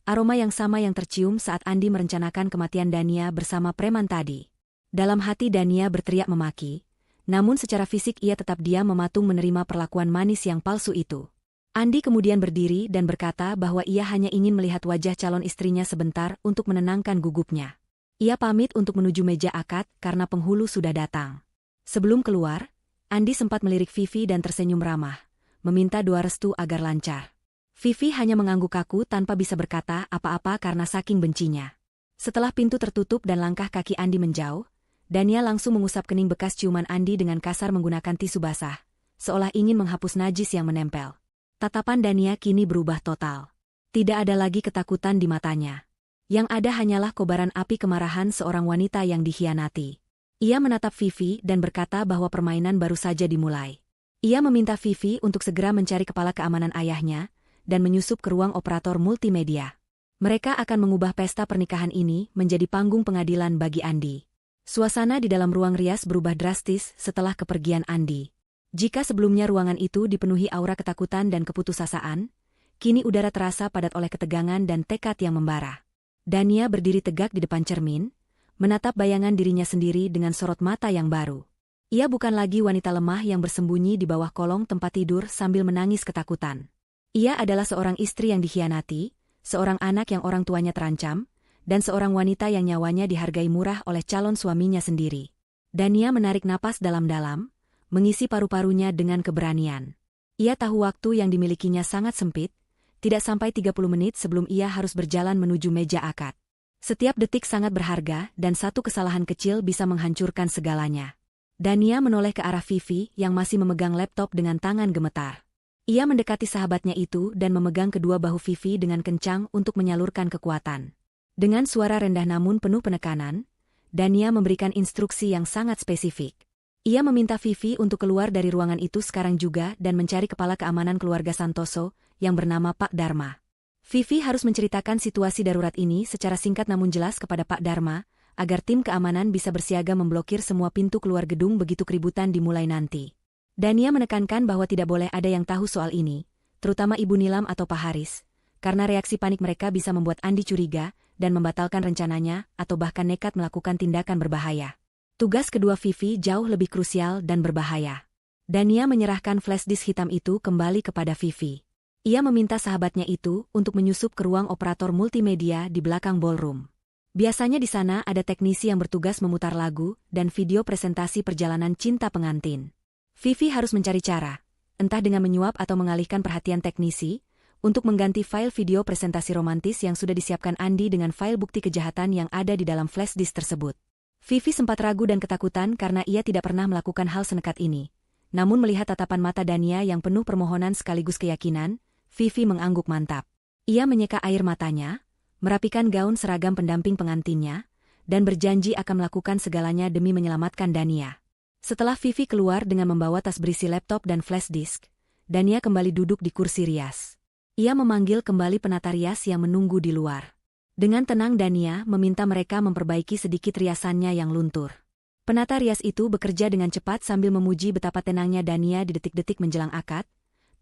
aroma yang sama yang tercium saat Andi merencanakan kematian Dania bersama preman tadi. Dalam hati Dania berteriak memaki, namun secara fisik ia tetap diam mematung menerima perlakuan manis yang palsu itu. Andi kemudian berdiri dan berkata bahwa ia hanya ingin melihat wajah calon istrinya sebentar untuk menenangkan gugupnya. Ia pamit untuk menuju meja akad karena penghulu sudah datang. Sebelum keluar, Andi sempat melirik Vivi dan tersenyum ramah, meminta doa restu agar lancar. Vivi hanya mengangguk kaku tanpa bisa berkata apa-apa karena saking bencinya. Setelah pintu tertutup dan langkah kaki Andi menjauh, Dania langsung mengusap kening bekas ciuman Andi dengan kasar menggunakan tisu basah, seolah ingin menghapus najis yang menempel. Tatapan Dania kini berubah total. Tidak ada lagi ketakutan di matanya. Yang ada hanyalah kobaran api kemarahan seorang wanita yang dikhianati. Ia menatap Vivi dan berkata bahwa permainan baru saja dimulai. Ia meminta Vivi untuk segera mencari kepala keamanan ayahnya dan menyusup ke ruang operator multimedia. Mereka akan mengubah pesta pernikahan ini menjadi panggung pengadilan bagi Andi. Suasana di dalam ruang rias berubah drastis setelah kepergian Andi. Jika sebelumnya ruangan itu dipenuhi aura ketakutan dan keputusasaan, kini udara terasa padat oleh ketegangan dan tekad yang membara. Dania berdiri tegak di depan cermin, menatap bayangan dirinya sendiri dengan sorot mata yang baru. Ia bukan lagi wanita lemah yang bersembunyi di bawah kolong tempat tidur sambil menangis ketakutan. Ia adalah seorang istri yang dikhianati, seorang anak yang orang tuanya terancam, dan seorang wanita yang nyawanya dihargai murah oleh calon suaminya sendiri. Dania menarik napas dalam-dalam, mengisi paru-parunya dengan keberanian. Ia tahu waktu yang dimilikinya sangat sempit, tidak sampai 30 menit sebelum ia harus berjalan menuju meja akad. Setiap detik sangat berharga dan satu kesalahan kecil bisa menghancurkan segalanya. Dania menoleh ke arah Vivi yang masih memegang laptop dengan tangan gemetar. Ia mendekati sahabatnya itu dan memegang kedua bahu Vivi dengan kencang untuk menyalurkan kekuatan. Dengan suara rendah namun penuh penekanan, Dania memberikan instruksi yang sangat spesifik. Ia meminta Vivi untuk keluar dari ruangan itu sekarang juga dan mencari kepala keamanan keluarga Santoso yang bernama Pak Dharma. Vivi harus menceritakan situasi darurat ini secara singkat namun jelas kepada Pak Dharma, agar tim keamanan bisa bersiaga memblokir semua pintu keluar gedung begitu keributan dimulai nanti. Dania menekankan bahwa tidak boleh ada yang tahu soal ini, terutama Ibu Nilam atau Pak Haris, karena reaksi panik mereka bisa membuat Andi curiga dan membatalkan rencananya atau bahkan nekat melakukan tindakan berbahaya. Tugas kedua Vivi jauh lebih krusial dan berbahaya. Dania menyerahkan flash disk hitam itu kembali kepada Vivi. Ia meminta sahabatnya itu untuk menyusup ke ruang operator multimedia di belakang ballroom. Biasanya di sana ada teknisi yang bertugas memutar lagu dan video presentasi perjalanan cinta pengantin. Vivi harus mencari cara, entah dengan menyuap atau mengalihkan perhatian teknisi, untuk mengganti file video presentasi romantis yang sudah disiapkan Andi dengan file bukti kejahatan yang ada di dalam flash disk tersebut. Vivi sempat ragu dan ketakutan karena ia tidak pernah melakukan hal senekat ini. Namun melihat tatapan mata Dania yang penuh permohonan sekaligus keyakinan, Vivi mengangguk mantap. Ia menyeka air matanya, merapikan gaun seragam pendamping pengantinnya, dan berjanji akan melakukan segalanya demi menyelamatkan Dania. Setelah Vivi keluar dengan membawa tas berisi laptop dan flash disk, Dania kembali duduk di kursi rias. Ia memanggil kembali penata rias yang menunggu di luar. Dengan tenang Dania meminta mereka memperbaiki sedikit riasannya yang luntur. Penata rias itu bekerja dengan cepat sambil memuji betapa tenangnya Dania di detik-detik menjelang akad,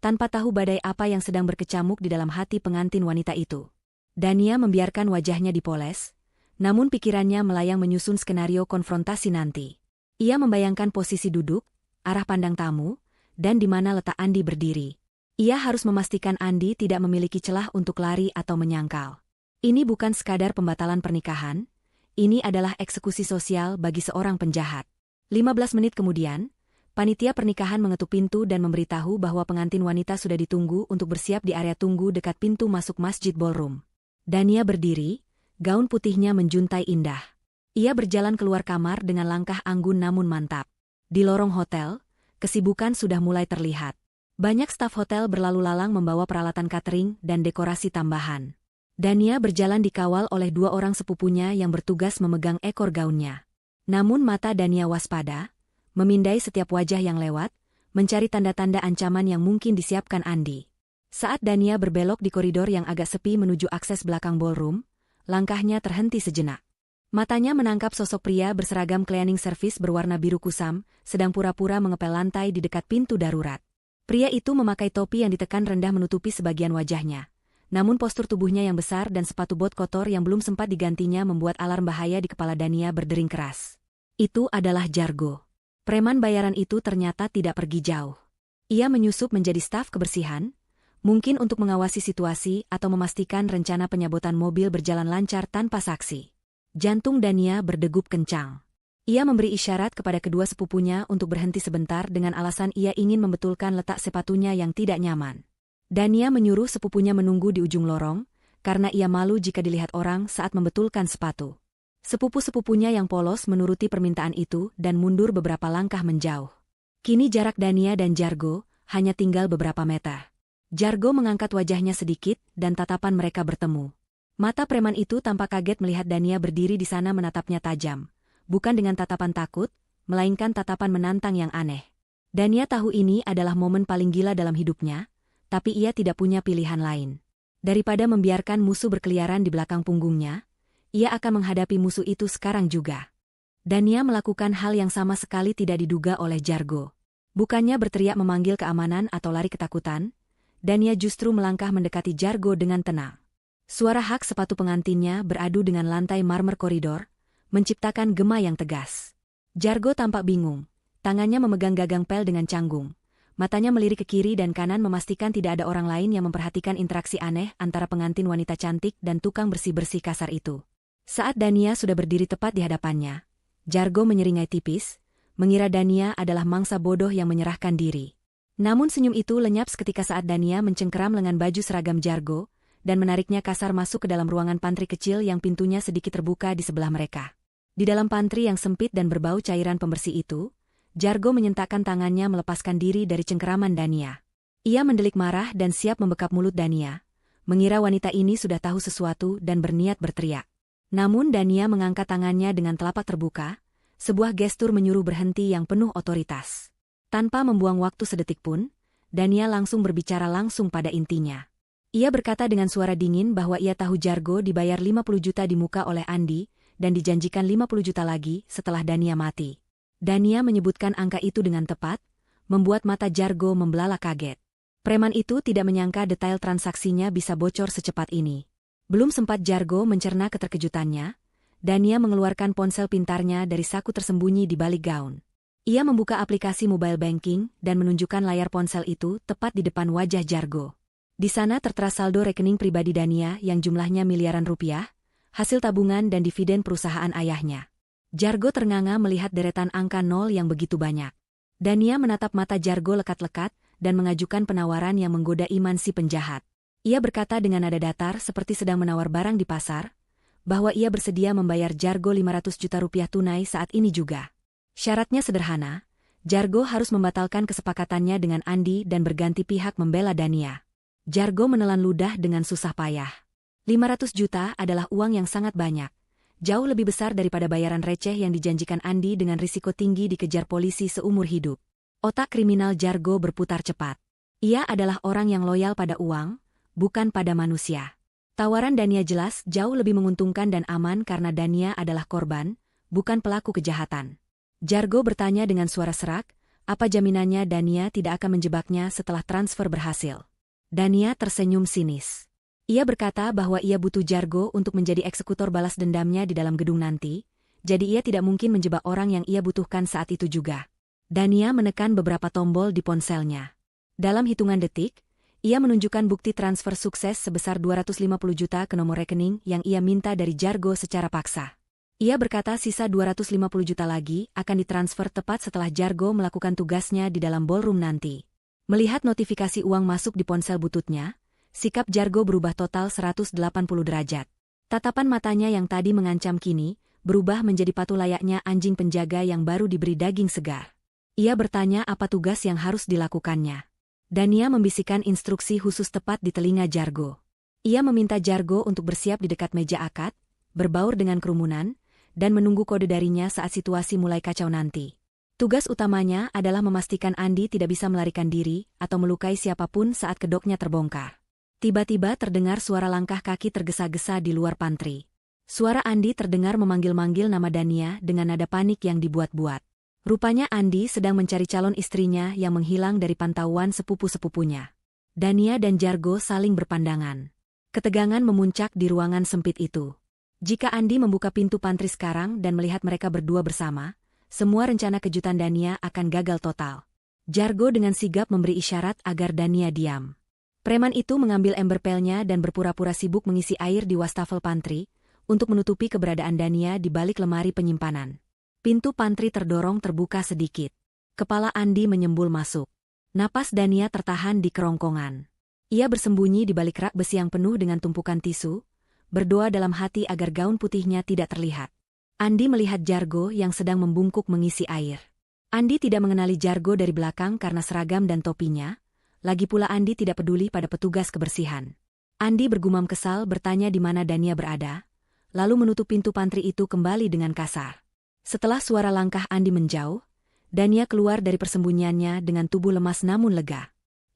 tanpa tahu badai apa yang sedang berkecamuk di dalam hati pengantin wanita itu. Dania membiarkan wajahnya dipoles, namun pikirannya melayang menyusun skenario konfrontasi nanti. Ia membayangkan posisi duduk, arah pandang tamu, dan di mana letak Andi berdiri. Ia harus memastikan Andi tidak memiliki celah untuk lari atau menyangkal. Ini bukan sekadar pembatalan pernikahan, ini adalah eksekusi sosial bagi seorang penjahat. 15 menit kemudian, panitia pernikahan mengetuk pintu dan memberitahu bahwa pengantin wanita sudah ditunggu untuk bersiap di area tunggu dekat pintu masuk masjid ballroom. Dania berdiri, gaun putihnya menjuntai indah. Ia berjalan keluar kamar dengan langkah anggun namun mantap. Di lorong hotel, kesibukan sudah mulai terlihat. Banyak staf hotel berlalu lalang membawa peralatan catering dan dekorasi tambahan. Dania berjalan dikawal oleh 2 orang sepupunya yang bertugas memegang ekor gaunnya. Namun mata Dania waspada, memindai setiap wajah yang lewat, mencari tanda-tanda ancaman yang mungkin disiapkan Andi. Saat Dania berbelok di koridor yang agak sepi menuju akses belakang ballroom, langkahnya terhenti sejenak. Matanya menangkap sosok pria berseragam cleaning service berwarna biru kusam, sedang pura-pura mengepel lantai di dekat pintu darurat. Pria itu memakai topi yang ditekan rendah menutupi sebagian wajahnya. Namun postur tubuhnya yang besar dan sepatu bot kotor yang belum sempat digantinya membuat alarm bahaya di kepala Dania berdering keras. Itu adalah Jargo. Preman bayaran itu ternyata tidak pergi jauh. Ia menyusup menjadi staf kebersihan, mungkin untuk mengawasi situasi atau memastikan rencana penyabotan mobil berjalan lancar tanpa saksi. Jantung Dania berdegup kencang. Ia memberi isyarat kepada kedua sepupunya untuk berhenti sebentar dengan alasan ia ingin membetulkan letak sepatunya yang tidak nyaman. Dania menyuruh sepupunya menunggu di ujung lorong, karena ia malu jika dilihat orang saat membetulkan sepatu. Sepupu-sepupunya yang polos menuruti permintaan itu dan mundur beberapa langkah menjauh. Kini jarak Dania dan Jargo hanya tinggal beberapa meter. Jargo mengangkat wajahnya sedikit dan tatapan mereka bertemu. Mata preman itu tampak kaget melihat Dania berdiri di sana menatapnya tajam. Bukan dengan tatapan takut, melainkan tatapan menantang yang aneh. Dania tahu ini adalah momen paling gila dalam hidupnya, tapi ia tidak punya pilihan lain. Daripada membiarkan musuh berkeliaran di belakang punggungnya, ia akan menghadapi musuh itu sekarang juga. Dania melakukan hal yang sama sekali tidak diduga oleh Jargo. Bukannya berteriak memanggil keamanan atau lari ketakutan, Dania justru melangkah mendekati Jargo dengan tenang. Suara hak sepatu pengantinnya beradu dengan lantai marmer koridor, menciptakan gema yang tegas. Jargo tampak bingung, tangannya memegang gagang pel dengan canggung. Matanya melirik ke kiri dan kanan memastikan tidak ada orang lain yang memperhatikan interaksi aneh antara pengantin wanita cantik dan tukang bersih-bersih kasar itu. Saat Dania sudah berdiri tepat di hadapannya, Jargo menyeringai tipis, mengira Dania adalah mangsa bodoh yang menyerahkan diri. Namun senyum itu lenyap seketika saat Dania mencengkeram lengan baju seragam Jargo dan menariknya kasar masuk ke dalam ruangan pantry kecil yang pintunya sedikit terbuka di sebelah mereka. Di dalam pantry yang sempit dan berbau cairan pembersih itu, Jargo menyentakkan tangannya melepaskan diri dari cengkeraman Dania. Ia mendelik marah dan siap membekap mulut Dania, mengira wanita ini sudah tahu sesuatu dan berniat berteriak. Namun Dania mengangkat tangannya dengan telapak terbuka, sebuah gestur menyuruh berhenti yang penuh otoritas. Tanpa membuang waktu sedetik pun, Dania langsung berbicara langsung pada intinya. Ia berkata dengan suara dingin bahwa ia tahu Jargo dibayar 50 juta di muka oleh Andi, dan dijanjikan 50 juta lagi setelah Dania mati. Dania menyebutkan angka itu dengan tepat, membuat mata Jargo membelalak kaget. Preman itu tidak menyangka detail transaksinya bisa bocor secepat ini. Belum sempat Jargo mencerna keterkejutannya, Dania mengeluarkan ponsel pintarnya dari saku tersembunyi di balik gaun. Ia membuka aplikasi mobile banking dan menunjukkan layar ponsel itu tepat di depan wajah Jargo. Di sana tertera saldo rekening pribadi Dania yang jumlahnya miliaran rupiah, hasil tabungan dan dividen perusahaan ayahnya. Jargo ternganga melihat deretan angka nol yang begitu banyak. Dania menatap mata Jargo lekat-lekat dan mengajukan penawaran yang menggoda iman si penjahat. Ia berkata dengan nada datar seperti sedang menawar barang di pasar, bahwa ia bersedia membayar Jargo 500 juta rupiah tunai saat ini juga. Syaratnya sederhana, Jargo harus membatalkan kesepakatannya dengan Andi dan berganti pihak membela Dania. Jargo menelan ludah dengan susah payah. 500 juta adalah uang yang sangat banyak, jauh lebih besar daripada bayaran receh yang dijanjikan Andi dengan risiko tinggi dikejar polisi seumur hidup. Otak kriminal Jargo berputar cepat. Ia adalah orang yang loyal pada uang, bukan pada manusia. Tawaran Dania jelas jauh lebih menguntungkan dan aman karena Dania adalah korban, bukan pelaku kejahatan. Jargo bertanya dengan suara serak, apa jaminannya Dania tidak akan menjebaknya setelah transfer berhasil. Dania tersenyum sinis. Ia berkata bahwa ia butuh Jargo untuk menjadi eksekutor balas dendamnya di dalam gedung nanti, jadi ia tidak mungkin menjebak orang yang ia butuhkan saat itu juga. Dania menekan beberapa tombol di ponselnya. Dalam hitungan detik, ia menunjukkan bukti transfer sukses sebesar 250 juta ke nomor rekening yang ia minta dari Jargo secara paksa. Ia berkata sisa 250 juta lagi akan ditransfer tepat setelah Jargo melakukan tugasnya di dalam ballroom nanti. Melihat notifikasi uang masuk di ponsel bututnya, sikap Jargo berubah total 180 derajat. Tatapan matanya yang tadi mengancam kini, berubah menjadi patuh layaknya anjing penjaga yang baru diberi daging segar. Ia bertanya apa tugas yang harus dilakukannya. Dania membisikkan instruksi khusus tepat di telinga Jargo. Ia meminta Jargo untuk bersiap di dekat meja akad, berbaur dengan kerumunan, dan menunggu kode darinya saat situasi mulai kacau nanti. Tugas utamanya adalah memastikan Andi tidak bisa melarikan diri atau melukai siapapun saat kedoknya terbongkar. Tiba-tiba terdengar suara langkah kaki tergesa-gesa di luar pantry. Suara Andi terdengar memanggil-manggil nama Dania dengan nada panik yang dibuat-buat. Rupanya Andi sedang mencari calon istrinya yang menghilang dari pantauan sepupu-sepupunya. Dania dan Jargo saling berpandangan. Ketegangan memuncak di ruangan sempit itu. Jika Andi membuka pintu pantry sekarang dan melihat mereka berdua bersama, semua rencana kejutan Dania akan gagal total. Jargo dengan sigap memberi isyarat agar Dania diam. Preman itu mengambil ember pelnya dan berpura-pura sibuk mengisi air di wastafel pantry untuk menutupi keberadaan Dania di balik lemari penyimpanan. Pintu pantry terdorong terbuka sedikit. Kepala Andi menyembul masuk. Napas Dania tertahan di kerongkongan. Ia bersembunyi di balik rak besi yang penuh dengan tumpukan tisu, berdoa dalam hati agar gaun putihnya tidak terlihat. Andi melihat Jargo yang sedang membungkuk mengisi air. Andi tidak mengenali Jargo dari belakang karena seragam dan topinya, lagi pula Andi tidak peduli pada petugas kebersihan. Andi bergumam kesal bertanya di mana Dania berada, lalu menutup pintu pantry itu kembali dengan kasar. Setelah suara langkah Andi menjauh, Dania keluar dari persembunyiannya dengan tubuh lemas namun lega.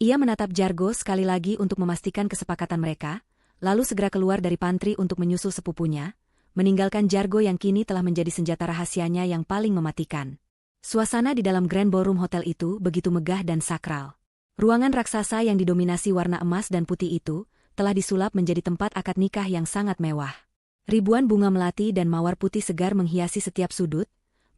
Ia menatap Jargo sekali lagi untuk memastikan kesepakatan mereka, lalu segera keluar dari pantry untuk menyusul sepupunya, meninggalkan Jargo yang kini telah menjadi senjata rahasianya yang paling mematikan. Suasana di dalam Grand Ballroom Hotel itu begitu megah dan sakral. Ruangan raksasa yang didominasi warna emas dan putih itu telah disulap menjadi tempat akad nikah yang sangat mewah. Ribuan bunga melati dan mawar putih segar menghiasi setiap sudut,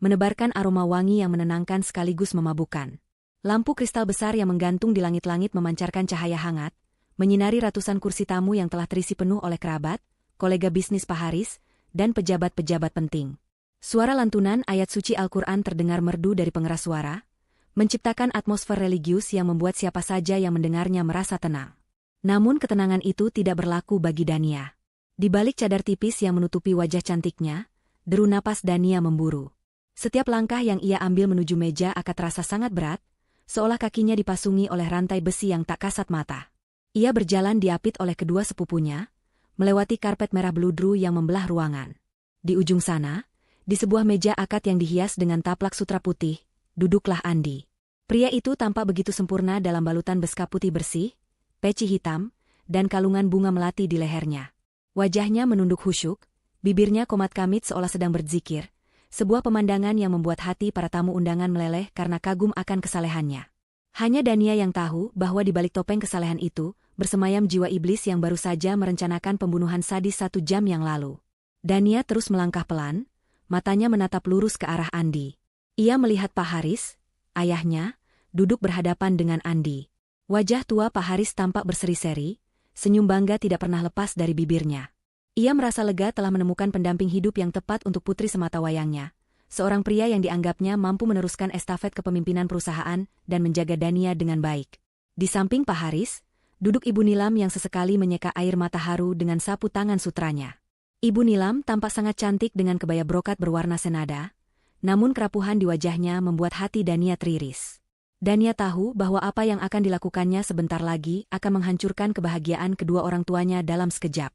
menebarkan aroma wangi yang menenangkan sekaligus memabukkan. Lampu kristal besar yang menggantung di langit-langit memancarkan cahaya hangat, menyinari ratusan kursi tamu yang telah terisi penuh oleh kerabat, kolega bisnis Pak Haris, dan pejabat-pejabat penting. Suara lantunan ayat suci Al-Quran terdengar merdu dari pengeras suara, menciptakan atmosfer religius yang membuat siapa saja yang mendengarnya merasa tenang. Namun ketenangan itu tidak berlaku bagi Dania. Di balik cadar tipis yang menutupi wajah cantiknya, deru napas Dania memburu. Setiap langkah yang ia ambil menuju meja akad terasa sangat berat, seolah kakinya dipasungi oleh rantai besi yang tak kasat mata. Ia berjalan diapit oleh kedua sepupunya, melewati karpet merah bludru yang membelah ruangan. Di ujung sana, di sebuah meja akad yang dihias dengan taplak sutra putih, duduklah Andi. Pria itu tampak begitu sempurna dalam balutan beskap putih bersih, peci hitam, dan kalungan bunga melati di lehernya. Wajahnya menunduk khusyuk, bibirnya komat kamit seolah sedang berzikir, sebuah pemandangan yang membuat hati para tamu undangan meleleh karena kagum akan kesalehannya. Hanya Dania yang tahu bahwa di balik topeng kesalehan itu, bersemayam jiwa iblis yang baru saja merencanakan pembunuhan sadis 1 jam yang lalu. Dania terus melangkah pelan, matanya menatap lurus ke arah Andi. Ia melihat Pak Haris, ayahnya, duduk berhadapan dengan Andi. Wajah tua Pak Haris tampak berseri-seri, senyum bangga tidak pernah lepas dari bibirnya. Ia merasa lega telah menemukan pendamping hidup yang tepat untuk putri sematawayangnya, seorang pria yang dianggapnya mampu meneruskan estafet kepemimpinan perusahaan dan menjaga Dania dengan baik. Di samping Pak Haris, duduk Ibu Nilam yang sesekali menyeka air mata haru dengan sapu tangan sutranya. Ibu Nilam tampak sangat cantik dengan kebaya brokat berwarna senada, namun kerapuhan di wajahnya membuat hati Dania teriris. Dania tahu bahwa apa yang akan dilakukannya sebentar lagi akan menghancurkan kebahagiaan kedua orang tuanya dalam sekejap.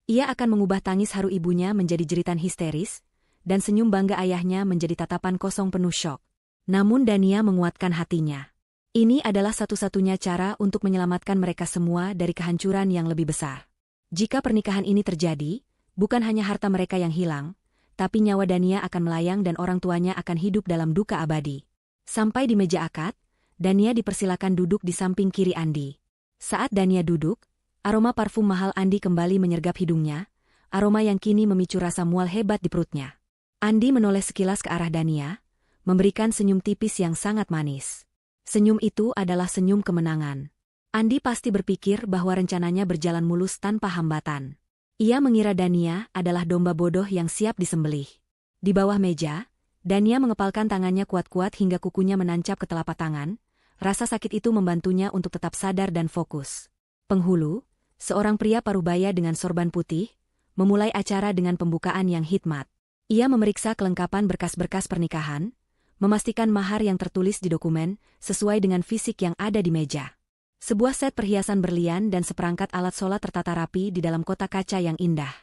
Ia akan mengubah tangis haru ibunya menjadi jeritan histeris, dan senyum bangga ayahnya menjadi tatapan kosong penuh syok. Namun Dania menguatkan hatinya. Ini adalah satu-satunya cara untuk menyelamatkan mereka semua dari kehancuran yang lebih besar. Jika pernikahan ini terjadi, bukan hanya harta mereka yang hilang, tapi nyawa Dania akan melayang dan orang tuanya akan hidup dalam duka abadi. Sampai di meja akad, Dania dipersilakan duduk di samping kiri Andi. Saat Dania duduk, aroma parfum mahal Andi kembali menyergap hidungnya, aroma yang kini memicu rasa mual hebat di perutnya. Andi menoleh sekilas ke arah Dania, memberikan senyum tipis yang sangat manis. Senyum itu adalah senyum kemenangan. Andi pasti berpikir bahwa rencananya berjalan mulus tanpa hambatan. Ia mengira Dania adalah domba bodoh yang siap disembelih. Di bawah meja, Dania mengepalkan tangannya kuat-kuat hingga kukunya menancap ke telapak tangan. Rasa sakit itu membantunya untuk tetap sadar dan fokus. Penghulu, seorang pria parubaya dengan sorban putih, memulai acara dengan pembukaan yang hikmat. Ia memeriksa kelengkapan berkas-berkas pernikahan, memastikan mahar yang tertulis di dokumen sesuai dengan fisik yang ada di meja. Sebuah set perhiasan berlian dan seperangkat alat sholat tertata rapi di dalam kotak kaca yang indah.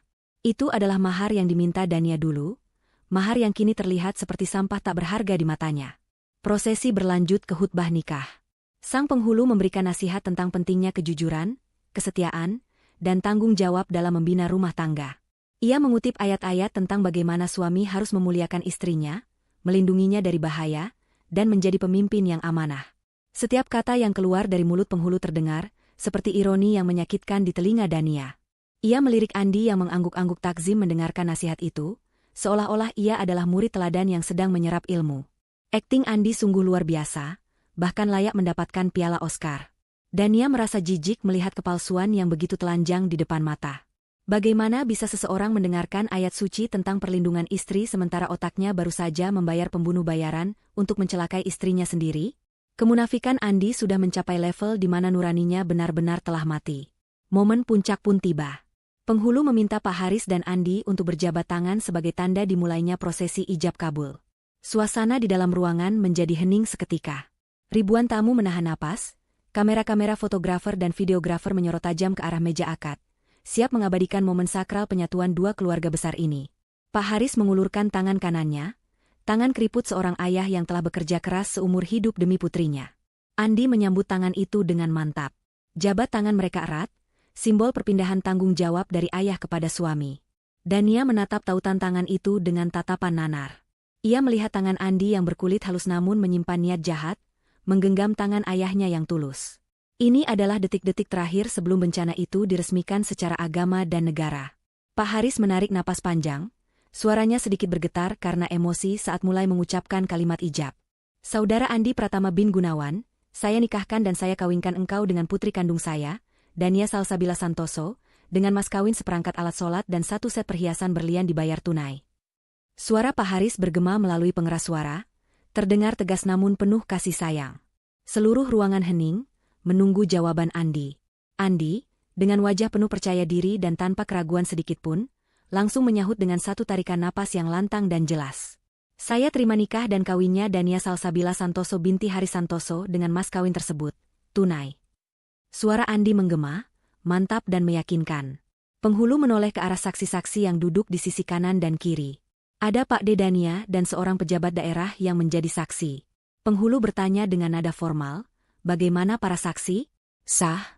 Itu adalah mahar yang diminta Dania dulu, mahar yang kini terlihat seperti sampah tak berharga di matanya. Prosesi berlanjut ke khutbah nikah. Sang penghulu memberikan nasihat tentang pentingnya kejujuran, kesetiaan, dan tanggung jawab dalam membina rumah tangga. Ia mengutip ayat-ayat tentang bagaimana suami harus memuliakan istrinya, melindunginya dari bahaya, dan menjadi pemimpin yang amanah. Setiap kata yang keluar dari mulut penghulu terdengar, seperti ironi yang menyakitkan di telinga Dania. Ia melirik Andi yang mengangguk-angguk takzim mendengarkan nasihat itu, seolah-olah ia adalah murid teladan yang sedang menyerap ilmu. Akting Andi sungguh luar biasa, bahkan layak mendapatkan piala Oscar. Dania merasa jijik melihat kepalsuan yang begitu telanjang di depan mata. Bagaimana bisa seseorang mendengarkan ayat suci tentang perlindungan istri sementara otaknya baru saja membayar pembunuh bayaran untuk mencelakai istrinya sendiri? Kemunafikan Andi sudah mencapai level di mana nuraninya benar-benar telah mati. Momen puncak pun tiba. Penghulu meminta Pak Haris dan Andi untuk berjabat tangan sebagai tanda dimulainya prosesi ijab kabul. Suasana di dalam ruangan menjadi hening seketika. Ribuan tamu menahan napas, kamera-kamera fotografer dan videografer menyorot tajam ke arah meja akad, siap mengabadikan momen sakral penyatuan dua keluarga besar ini. Pak Haris mengulurkan tangan kanannya, tangan keriput seorang ayah yang telah bekerja keras seumur hidup demi putrinya. Andi menyambut tangan itu dengan mantap. Jabat tangan mereka erat, simbol perpindahan tanggung jawab dari ayah kepada suami. Dania menatap tautan tangan itu dengan tatapan nanar. Ia melihat tangan Andi yang berkulit halus namun menyimpan niat jahat, menggenggam tangan ayahnya yang tulus. Ini adalah detik-detik terakhir sebelum bencana itu diresmikan secara agama dan negara. Pak Haris menarik napas panjang, suaranya sedikit bergetar karena emosi saat mulai mengucapkan kalimat ijab. Saudara Andi Pratama bin Gunawan, saya nikahkan dan saya kawinkan engkau dengan putri kandung saya, Dania Salsabila Santoso, dengan mas kawin seperangkat alat sholat dan 1 set perhiasan berlian dibayar tunai. Suara Pak Haris bergema melalui pengeras suara, terdengar tegas namun penuh kasih sayang. Seluruh ruangan hening, menunggu jawaban Andi. Andi, dengan wajah penuh percaya diri dan tanpa keraguan sedikitpun, langsung menyahut dengan satu tarikan napas yang lantang dan jelas. Saya terima nikah dan kawinnya Dania Salsabila Santoso binti Haris Santoso dengan mas kawin tersebut, tunai. Suara Andi menggema, mantap dan meyakinkan. Penghulu menoleh ke arah saksi-saksi yang duduk di sisi kanan dan kiri. Ada Pak D. Dania dan seorang pejabat daerah yang menjadi saksi. Penghulu bertanya dengan nada formal, bagaimana para saksi? Sah.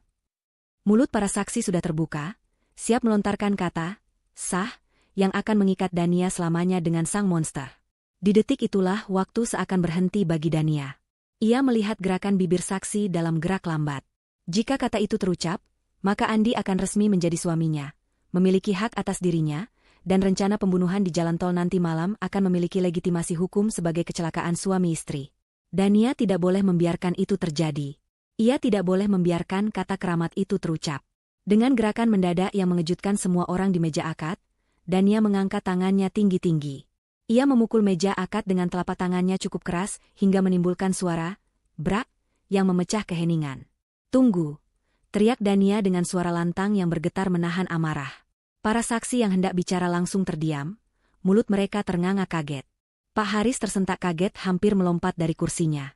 Mulut para saksi sudah terbuka, siap melontarkan kata, sah, yang akan mengikat Dania selamanya dengan sang monster. Di detik itulah waktu seakan berhenti bagi Dania. Ia melihat gerakan bibir saksi dalam gerak lambat. Jika kata itu terucap, maka Andi akan resmi menjadi suaminya, memiliki hak atas dirinya, dan rencana pembunuhan di jalan tol nanti malam akan memiliki legitimasi hukum sebagai kecelakaan suami istri. Dania tidak boleh membiarkan itu terjadi. Ia tidak boleh membiarkan kata keramat itu terucap. Dengan gerakan mendadak yang mengejutkan semua orang di meja akad, Dania mengangkat tangannya tinggi-tinggi. Ia memukul meja akad dengan telapak tangannya cukup keras hingga menimbulkan suara, brak, yang memecah keheningan. Tunggu, teriak Dania dengan suara lantang yang bergetar menahan amarah. Para saksi yang hendak bicara langsung terdiam, mulut mereka ternganga kaget. Pak Haris tersentak kaget hampir melompat dari kursinya.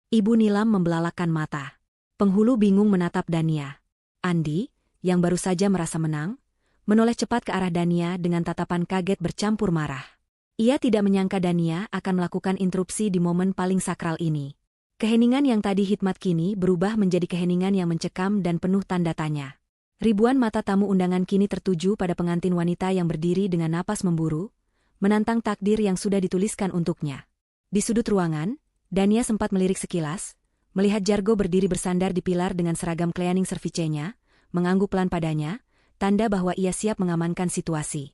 Ibu Nilam membelalakkan mata. Penghulu bingung menatap Dania. Andi, yang baru saja merasa menang, menoleh cepat ke arah Dania dengan tatapan kaget bercampur marah. Ia tidak menyangka Dania akan melakukan interupsi di momen paling sakral ini. Keheningan yang tadi hikmat kini berubah menjadi keheningan yang mencekam dan penuh tanda tanya. Ribuan mata tamu undangan kini tertuju pada pengantin wanita yang berdiri dengan napas memburu, menantang takdir yang sudah dituliskan untuknya. Di sudut ruangan, Dania sempat melirik sekilas, melihat Jargo berdiri bersandar di pilar dengan seragam cleaning service-nya, mengangguk pelan padanya, tanda bahwa ia siap mengamankan situasi.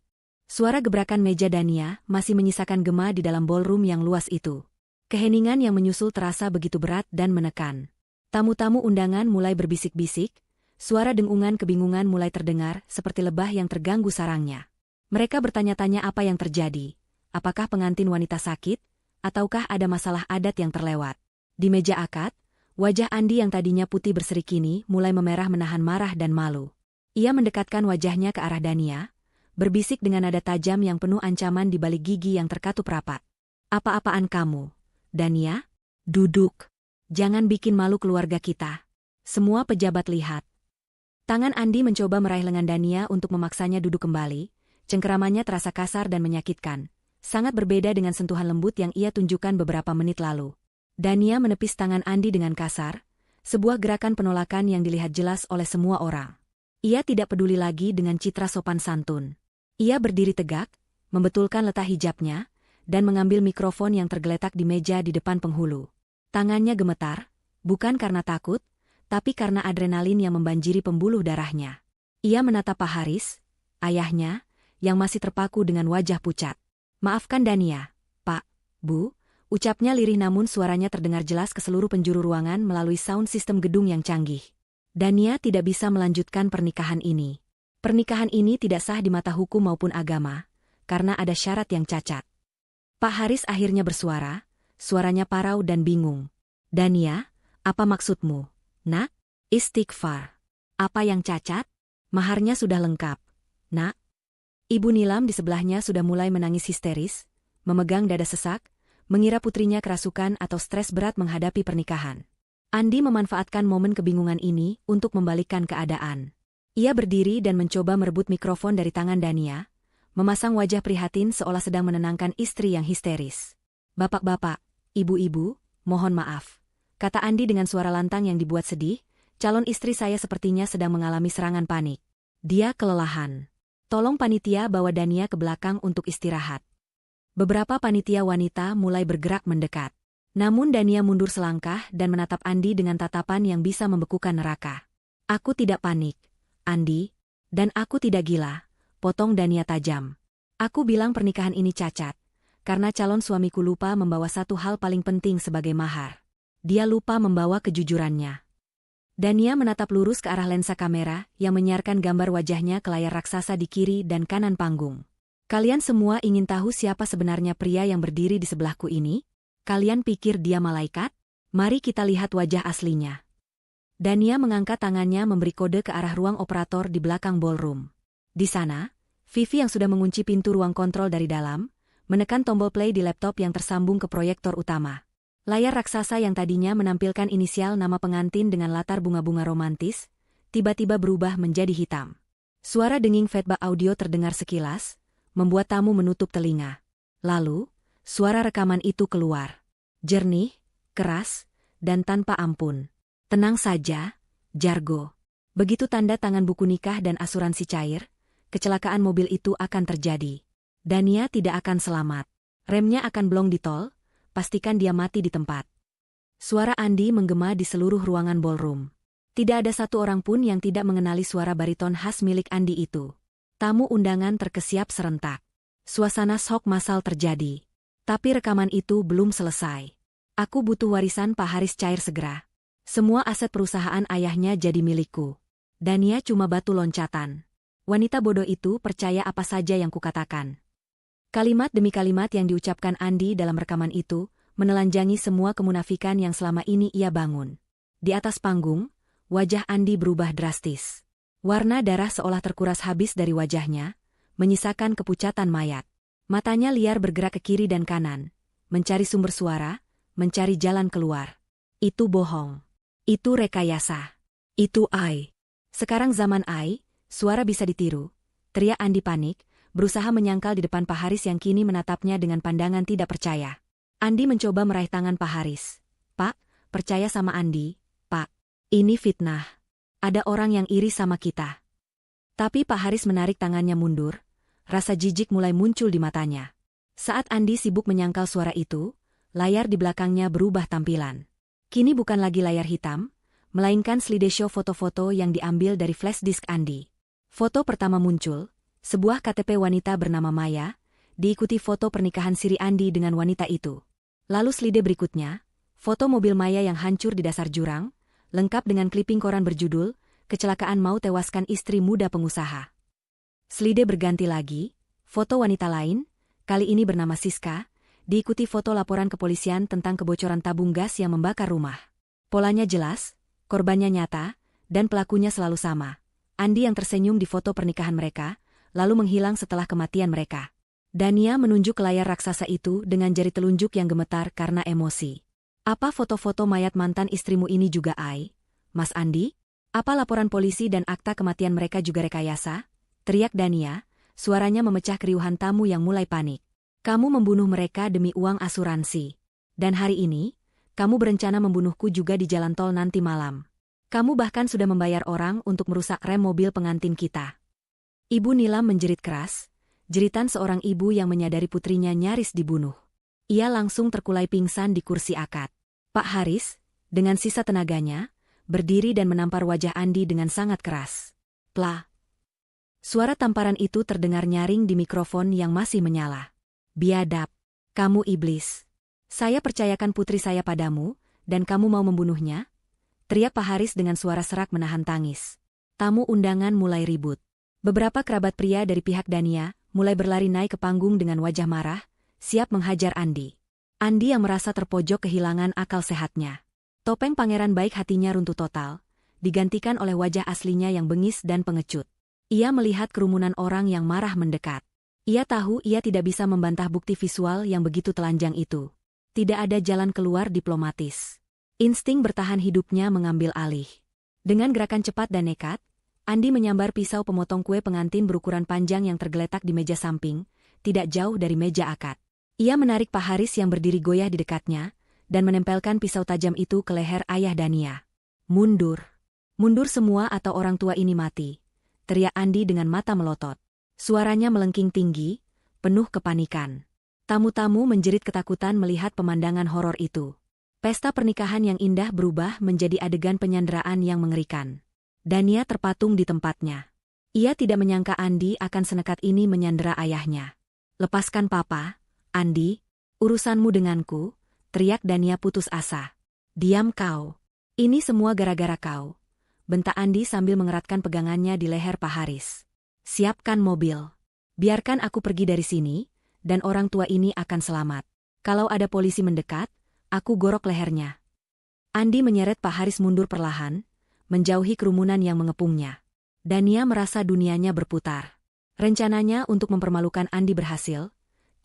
Suara gebrakan meja Dania masih menyisakan gema di dalam ballroom yang luas itu. Keheningan yang menyusul terasa begitu berat dan menekan. Tamu-tamu undangan mulai berbisik-bisik, suara dengungan kebingungan mulai terdengar seperti lebah yang terganggu sarangnya. Mereka bertanya-tanya apa yang terjadi, apakah pengantin wanita sakit, ataukah ada masalah adat yang terlewat. Di meja akad, wajah Andi yang tadinya putih berseri kini mulai memerah menahan marah dan malu. Ia mendekatkan wajahnya ke arah Dania, berbisik dengan nada tajam yang penuh ancaman di balik gigi yang terkatup rapat. Apa-apaan kamu, Dania? Duduk. Jangan bikin malu keluarga kita. Semua pejabat lihat. Tangan Andi mencoba meraih lengan Dania untuk memaksanya duduk kembali. Cengkeramannya terasa kasar dan menyakitkan. Sangat berbeda dengan sentuhan lembut yang ia tunjukkan beberapa menit lalu. Dania menepis tangan Andi dengan kasar, sebuah gerakan penolakan yang dilihat jelas oleh semua orang. Ia tidak peduli lagi dengan citra sopan santun. Ia berdiri tegak, membetulkan letak hijabnya, dan mengambil mikrofon yang tergeletak di meja di depan penghulu. Tangannya gemetar, bukan karena takut, tapi karena adrenalin yang membanjiri pembuluh darahnya. Ia menatap Pak Haris, ayahnya, yang masih terpaku dengan wajah pucat. Maafkan Dania, Pak, Bu, ucapnya lirih namun suaranya terdengar jelas ke seluruh penjuru ruangan melalui sound system gedung yang canggih. Dania tidak bisa melanjutkan pernikahan ini. Pernikahan ini tidak sah di mata hukum maupun agama, karena ada syarat yang cacat. Pak Haris akhirnya bersuara, suaranya parau dan bingung. Dania, Apa maksudmu, nak? Istighfar. Apa yang cacat? Maharnya sudah lengkap, nak. Ibu Nilam di sebelahnya sudah mulai menangis histeris, memegang dada sesak, mengira putrinya kerasukan atau stres berat menghadapi pernikahan. Andi memanfaatkan momen kebingungan ini untuk membalikkan keadaan. Ia berdiri dan mencoba merebut mikrofon dari tangan Dania, memasang wajah prihatin seolah sedang menenangkan istri yang histeris. Bapak-bapak, ibu-ibu, mohon maaf, kata Andi dengan suara lantang yang dibuat sedih, calon istri saya sepertinya sedang mengalami serangan panik. Dia kelelahan. Tolong panitia bawa Dania ke belakang untuk istirahat. Beberapa panitia wanita mulai bergerak mendekat. Namun Dania mundur selangkah dan menatap Andi dengan tatapan yang bisa membekukan neraka. Aku tidak panik, Andi, dan aku tidak gila, potong Dania tajam. Aku bilang pernikahan ini cacat, karena calon suamiku lupa membawa satu hal paling penting sebagai mahar. Dia lupa membawa kejujurannya. Dania menatap lurus ke arah lensa kamera yang menyiarkan gambar wajahnya ke layar raksasa di kiri dan kanan panggung. Kalian semua ingin tahu siapa sebenarnya pria yang berdiri di sebelahku ini? Kalian pikir dia malaikat? Mari kita lihat wajah aslinya. Dania mengangkat tangannya memberi kode ke arah ruang operator di belakang ballroom. Di sana, Vivi yang sudah mengunci pintu ruang kontrol dari dalam, menekan tombol play di laptop yang tersambung ke proyektor utama. Layar raksasa yang tadinya menampilkan inisial nama pengantin dengan latar bunga-bunga romantis, tiba-tiba berubah menjadi hitam. Suara denging feedback audio terdengar sekilas, membuat tamu menutup telinga. Lalu, suara rekaman itu keluar. Jernih, keras, dan tanpa ampun. Tenang saja, Jargo. Begitu tanda tangan buku nikah dan asuransi cair, kecelakaan mobil itu akan terjadi. Dania tidak akan selamat. Remnya akan blong di tol, pastikan dia mati di tempat. Suara Andi menggema di seluruh ruangan ballroom. Tidak ada satu orang pun yang tidak mengenali suara bariton khas milik Andi itu. Tamu undangan terkesiap serentak. Suasana shock massal terjadi. Tapi rekaman itu belum selesai. Aku butuh warisan Pak Haris cair segera. Semua aset perusahaan ayahnya jadi milikku. Dania cuma batu loncatan. Wanita bodoh itu percaya apa saja yang kukatakan. Kalimat demi kalimat yang diucapkan Andi dalam rekaman itu, menelanjangi semua kemunafikan yang selama ini ia bangun. Di atas panggung, wajah Andi berubah drastis. Warna darah seolah terkuras habis dari wajahnya, menyisakan kepucatan mayat. Matanya liar bergerak ke kiri dan kanan, mencari sumber suara, mencari jalan keluar. Itu bohong. Itu rekayasa. Itu AI. Sekarang zaman AI, suara bisa ditiru. Teriak Andi panik, berusaha menyangkal di depan Pak Haris yang kini menatapnya dengan pandangan tidak percaya. Andi mencoba meraih tangan Pak Haris. Pak, percaya sama Andi, Pak. Ini fitnah. Ada orang yang iri sama kita. Tapi Pak Haris menarik tangannya mundur, rasa jijik mulai muncul di matanya. Saat Andi sibuk menyangkal suara itu, layar di belakangnya berubah tampilan. Kini bukan lagi layar hitam, melainkan slideshow foto-foto yang diambil dari flash disk Andi. Foto pertama muncul, sebuah KTP wanita bernama Maya, diikuti foto pernikahan siri Andi dengan wanita itu. Lalu slide berikutnya, foto mobil Maya yang hancur di dasar jurang, lengkap dengan kliping koran berjudul, Kecelakaan Mau Tewaskan Istri Muda Pengusaha. Slide berganti lagi, foto wanita lain, kali ini bernama Siska, diikuti foto laporan kepolisian tentang kebocoran tabung gas yang membakar rumah. Polanya jelas, korbannya nyata, dan pelakunya selalu sama. Andi yang tersenyum di foto pernikahan mereka, lalu menghilang setelah kematian mereka. Dania menunjuk ke layar raksasa itu dengan jari telunjuk yang gemetar karena emosi. Apa foto-foto mayat mantan istrimu ini juga AI, Mas Andi? Apa laporan polisi dan akta kematian mereka juga rekayasa? Teriak Dania, suaranya memecah keriuhan tamu yang mulai panik. Kamu membunuh mereka demi uang asuransi. Dan hari ini, kamu berencana membunuhku juga di jalan tol nanti malam. Kamu bahkan sudah membayar orang untuk merusak rem mobil pengantin kita. Ibu Nilam menjerit keras, jeritan seorang ibu yang menyadari putrinya nyaris dibunuh. Ia langsung terkulai pingsan di kursi akad. Pak Haris, dengan sisa tenaganya, berdiri dan menampar wajah Andi dengan sangat keras. Plah. Suara tamparan itu terdengar nyaring di mikrofon yang masih menyala. Biadab. Kamu iblis. Saya percayakan putri saya padamu, dan kamu mau membunuhnya? Teriak Pak Haris dengan suara serak menahan tangis. Tamu undangan mulai ribut. Beberapa kerabat pria dari pihak Dania mulai berlari naik ke panggung dengan wajah marah, siap menghajar Andi. Andi yang merasa terpojok kehilangan akal sehatnya. Topeng pangeran baik hatinya runtuh total, digantikan oleh wajah aslinya yang bengis dan pengecut. Ia melihat kerumunan orang yang marah mendekat. Ia tahu ia tidak bisa membantah bukti visual yang begitu telanjang itu. Tidak ada jalan keluar diplomatis. Insting bertahan hidupnya mengambil alih. Dengan gerakan cepat dan nekat, Andi menyambar pisau pemotong kue pengantin berukuran panjang yang tergeletak di meja samping, tidak jauh dari meja akad. Ia menarik Pak Haris yang berdiri goyah di dekatnya, dan menempelkan pisau tajam itu ke leher ayah Dania. Mundur. Mundur semua atau orang tua ini mati, teriak Andi dengan mata melotot. Suaranya melengking tinggi, penuh kepanikan. Tamu-tamu menjerit ketakutan melihat pemandangan horor itu. Pesta pernikahan yang indah berubah menjadi adegan penyanderaan yang mengerikan. Dania terpatung di tempatnya. Ia tidak menyangka Andi akan senekat ini menyandera ayahnya. "Lepaskan papa, Andi, urusanmu denganku," teriak Dania putus asa. "Diam kau. Ini semua gara-gara kau," bentak Andi sambil mengeratkan pegangannya di leher Pak Haris. "Siapkan mobil. Biarkan aku pergi dari sini, dan orang tua ini akan selamat. Kalau ada polisi mendekat, aku gorok lehernya." Andi menyeret Pak Haris mundur perlahan, menjauhi kerumunan yang mengepungnya. Dania merasa dunianya berputar. Rencananya untuk mempermalukan Andi berhasil,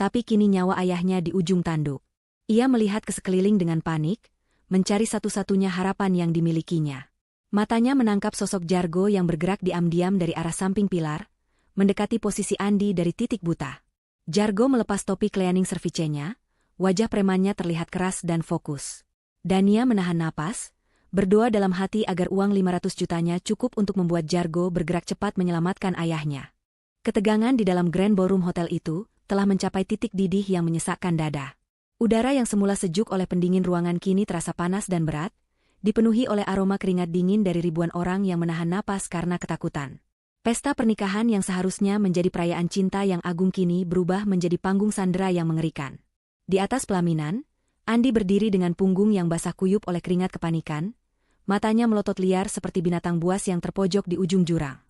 tapi kini nyawa ayahnya di ujung tanduk. Ia melihat ke sekeliling dengan panik, mencari satu-satunya harapan yang dimilikinya. Matanya menangkap sosok Jargo yang bergerak diam-diam dari arah samping pilar, mendekati posisi Andi dari titik buta. Jargo melepas topi cleaning service-nya, wajah premannya terlihat keras dan fokus. Dania menahan napas, berdoa dalam hati agar uang 500 jutanya cukup untuk membuat Jargo bergerak cepat menyelamatkan ayahnya. Ketegangan di dalam Grand Ballroom Hotel itu telah mencapai titik didih yang menyesakkan dada. Udara yang semula sejuk oleh pendingin ruangan kini terasa panas dan berat, dipenuhi oleh aroma keringat dingin dari ribuan orang yang menahan napas karena ketakutan. Pesta pernikahan yang seharusnya menjadi perayaan cinta yang agung kini berubah menjadi panggung sandera yang mengerikan. Di atas pelaminan, Andi berdiri dengan punggung yang basah kuyup oleh keringat kepanikan, matanya melotot liar seperti binatang buas yang terpojok di ujung jurang.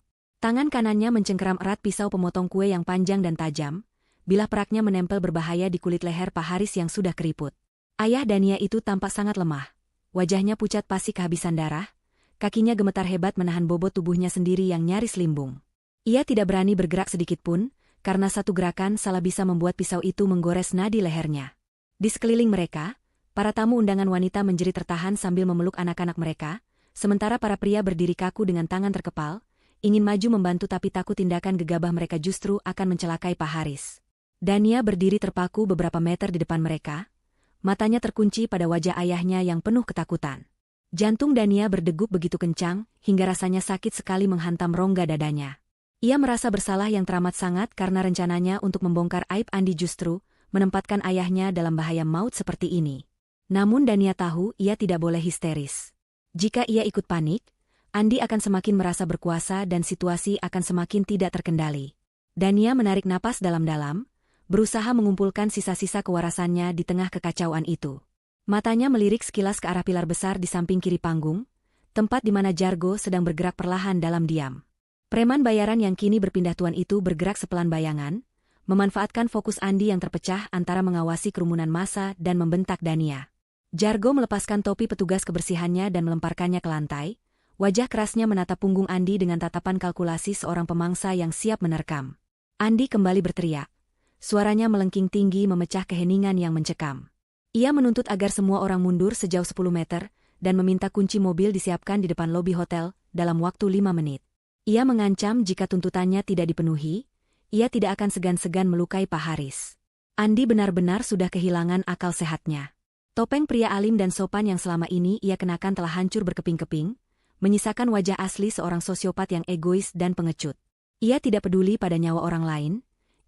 Tangan kanannya mencengkeram erat pisau pemotong kue yang panjang dan tajam, bilah peraknya menempel berbahaya di kulit leher Pak Haris yang sudah keriput. Ayah Dania itu tampak sangat lemah. Wajahnya pucat pasi kehabisan darah, kakinya gemetar hebat menahan bobot tubuhnya sendiri yang nyaris limbung. Ia tidak berani bergerak sedikitpun, karena satu gerakan salah bisa membuat pisau itu menggores nadi lehernya. Di sekeliling mereka, para tamu undangan wanita menjerit tertahan sambil memeluk anak-anak mereka, sementara para pria berdiri kaku dengan tangan terkepal, ingin maju membantu tapi takut tindakan gegabah mereka justru akan mencelakai Pak Haris. Dania berdiri terpaku beberapa meter di depan mereka, matanya terkunci pada wajah ayahnya yang penuh ketakutan. Jantung Dania berdegup begitu kencang, hingga rasanya sakit sekali menghantam rongga dadanya. Ia merasa bersalah yang teramat sangat karena rencananya untuk membongkar aib Andi justru menempatkan ayahnya dalam bahaya maut seperti ini. Namun Dania tahu ia tidak boleh histeris. Jika ia ikut panik, Andi akan semakin merasa berkuasa dan situasi akan semakin tidak terkendali. Dania menarik napas dalam-dalam, berusaha mengumpulkan sisa-sisa kewarasannya di tengah kekacauan itu. Matanya melirik sekilas ke arah pilar besar di samping kiri panggung, tempat di mana Jargo sedang bergerak perlahan dalam diam. Preman bayaran yang kini berpindah tuan itu bergerak sepelan bayangan, memanfaatkan fokus Andi yang terpecah antara mengawasi kerumunan massa dan membentak Dania. Jargo melepaskan topi petugas kebersihannya dan melemparkannya ke lantai, wajah kerasnya menatap punggung Andi dengan tatapan kalkulasi seorang pemangsa yang siap menerkam. Andi kembali berteriak. Suaranya melengking tinggi memecah keheningan yang mencekam. Ia menuntut agar semua orang mundur sejauh 10 meter, dan meminta kunci mobil disiapkan di depan lobi hotel, dalam waktu 5 menit. Ia mengancam jika tuntutannya tidak dipenuhi, ia tidak akan segan-segan melukai Pak Haris. Andi benar-benar sudah kehilangan akal sehatnya. Topeng pria alim dan sopan yang selama ini ia kenakan telah hancur berkeping-keping, menyisakan wajah asli seorang sosiopat yang egois dan pengecut. Ia tidak peduli pada nyawa orang lain,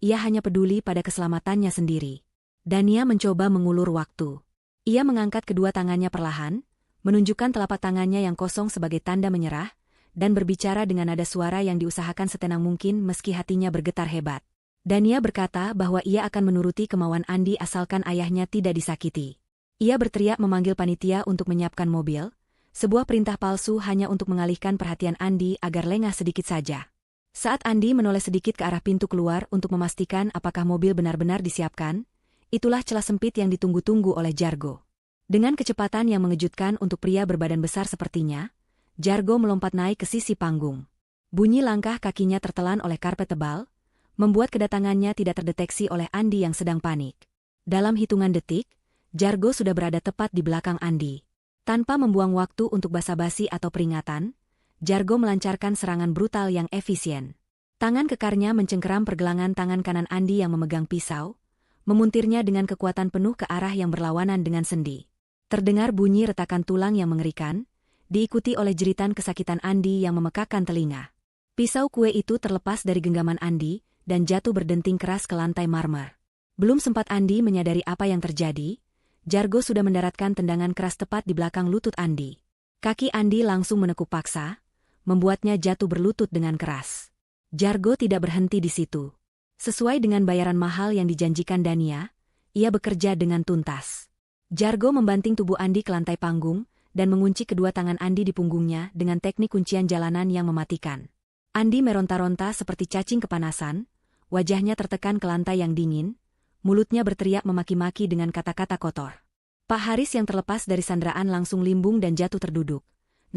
ia hanya peduli pada keselamatannya sendiri. Dania mencoba mengulur waktu. Ia mengangkat kedua tangannya perlahan, menunjukkan telapak tangannya yang kosong sebagai tanda menyerah, dan berbicara dengan nada suara yang diusahakan setenang mungkin meski hatinya bergetar hebat. Dania berkata bahwa ia akan menuruti kemauan Andi asalkan ayahnya tidak disakiti. Ia berteriak memanggil panitia untuk menyiapkan mobil, sebuah perintah palsu hanya untuk mengalihkan perhatian Andi agar lengah sedikit saja. Saat Andi menoleh sedikit ke arah pintu keluar untuk memastikan apakah mobil benar-benar disiapkan, itulah celah sempit yang ditunggu-tunggu oleh Jargo. Dengan kecepatan yang mengejutkan untuk pria berbadan besar sepertinya, Jargo melompat naik ke sisi panggung. Bunyi langkah kakinya tertelan oleh karpet tebal, membuat kedatangannya tidak terdeteksi oleh Andi yang sedang panik. Dalam hitungan detik, Jargo sudah berada tepat di belakang Andi. Tanpa membuang waktu untuk basa-basi atau peringatan, Jargo melancarkan serangan brutal yang efisien. Tangan kekarnya mencengkeram pergelangan tangan kanan Andi yang memegang pisau, memuntirnya dengan kekuatan penuh ke arah yang berlawanan dengan sendi. Terdengar bunyi retakan tulang yang mengerikan, diikuti oleh jeritan kesakitan Andi yang memekakkan telinga. Pisau kue itu terlepas dari genggaman Andi dan jatuh berdenting keras ke lantai marmer. Belum sempat Andi menyadari apa yang terjadi, Jargo sudah mendaratkan tendangan keras tepat di belakang lutut Andi. Kaki Andi langsung menekuk paksa, membuatnya jatuh berlutut dengan keras. Jargo tidak berhenti di situ. Sesuai dengan bayaran mahal yang dijanjikan Dania, ia bekerja dengan tuntas. Jargo membanting tubuh Andi ke lantai panggung dan mengunci kedua tangan Andi di punggungnya dengan teknik kuncian jalanan yang mematikan. Andi meronta-ronta seperti cacing kepanasan, wajahnya tertekan ke lantai yang dingin, mulutnya berteriak memaki-maki dengan kata-kata kotor. Pak Haris yang terlepas dari sandraan langsung limbung dan jatuh terduduk.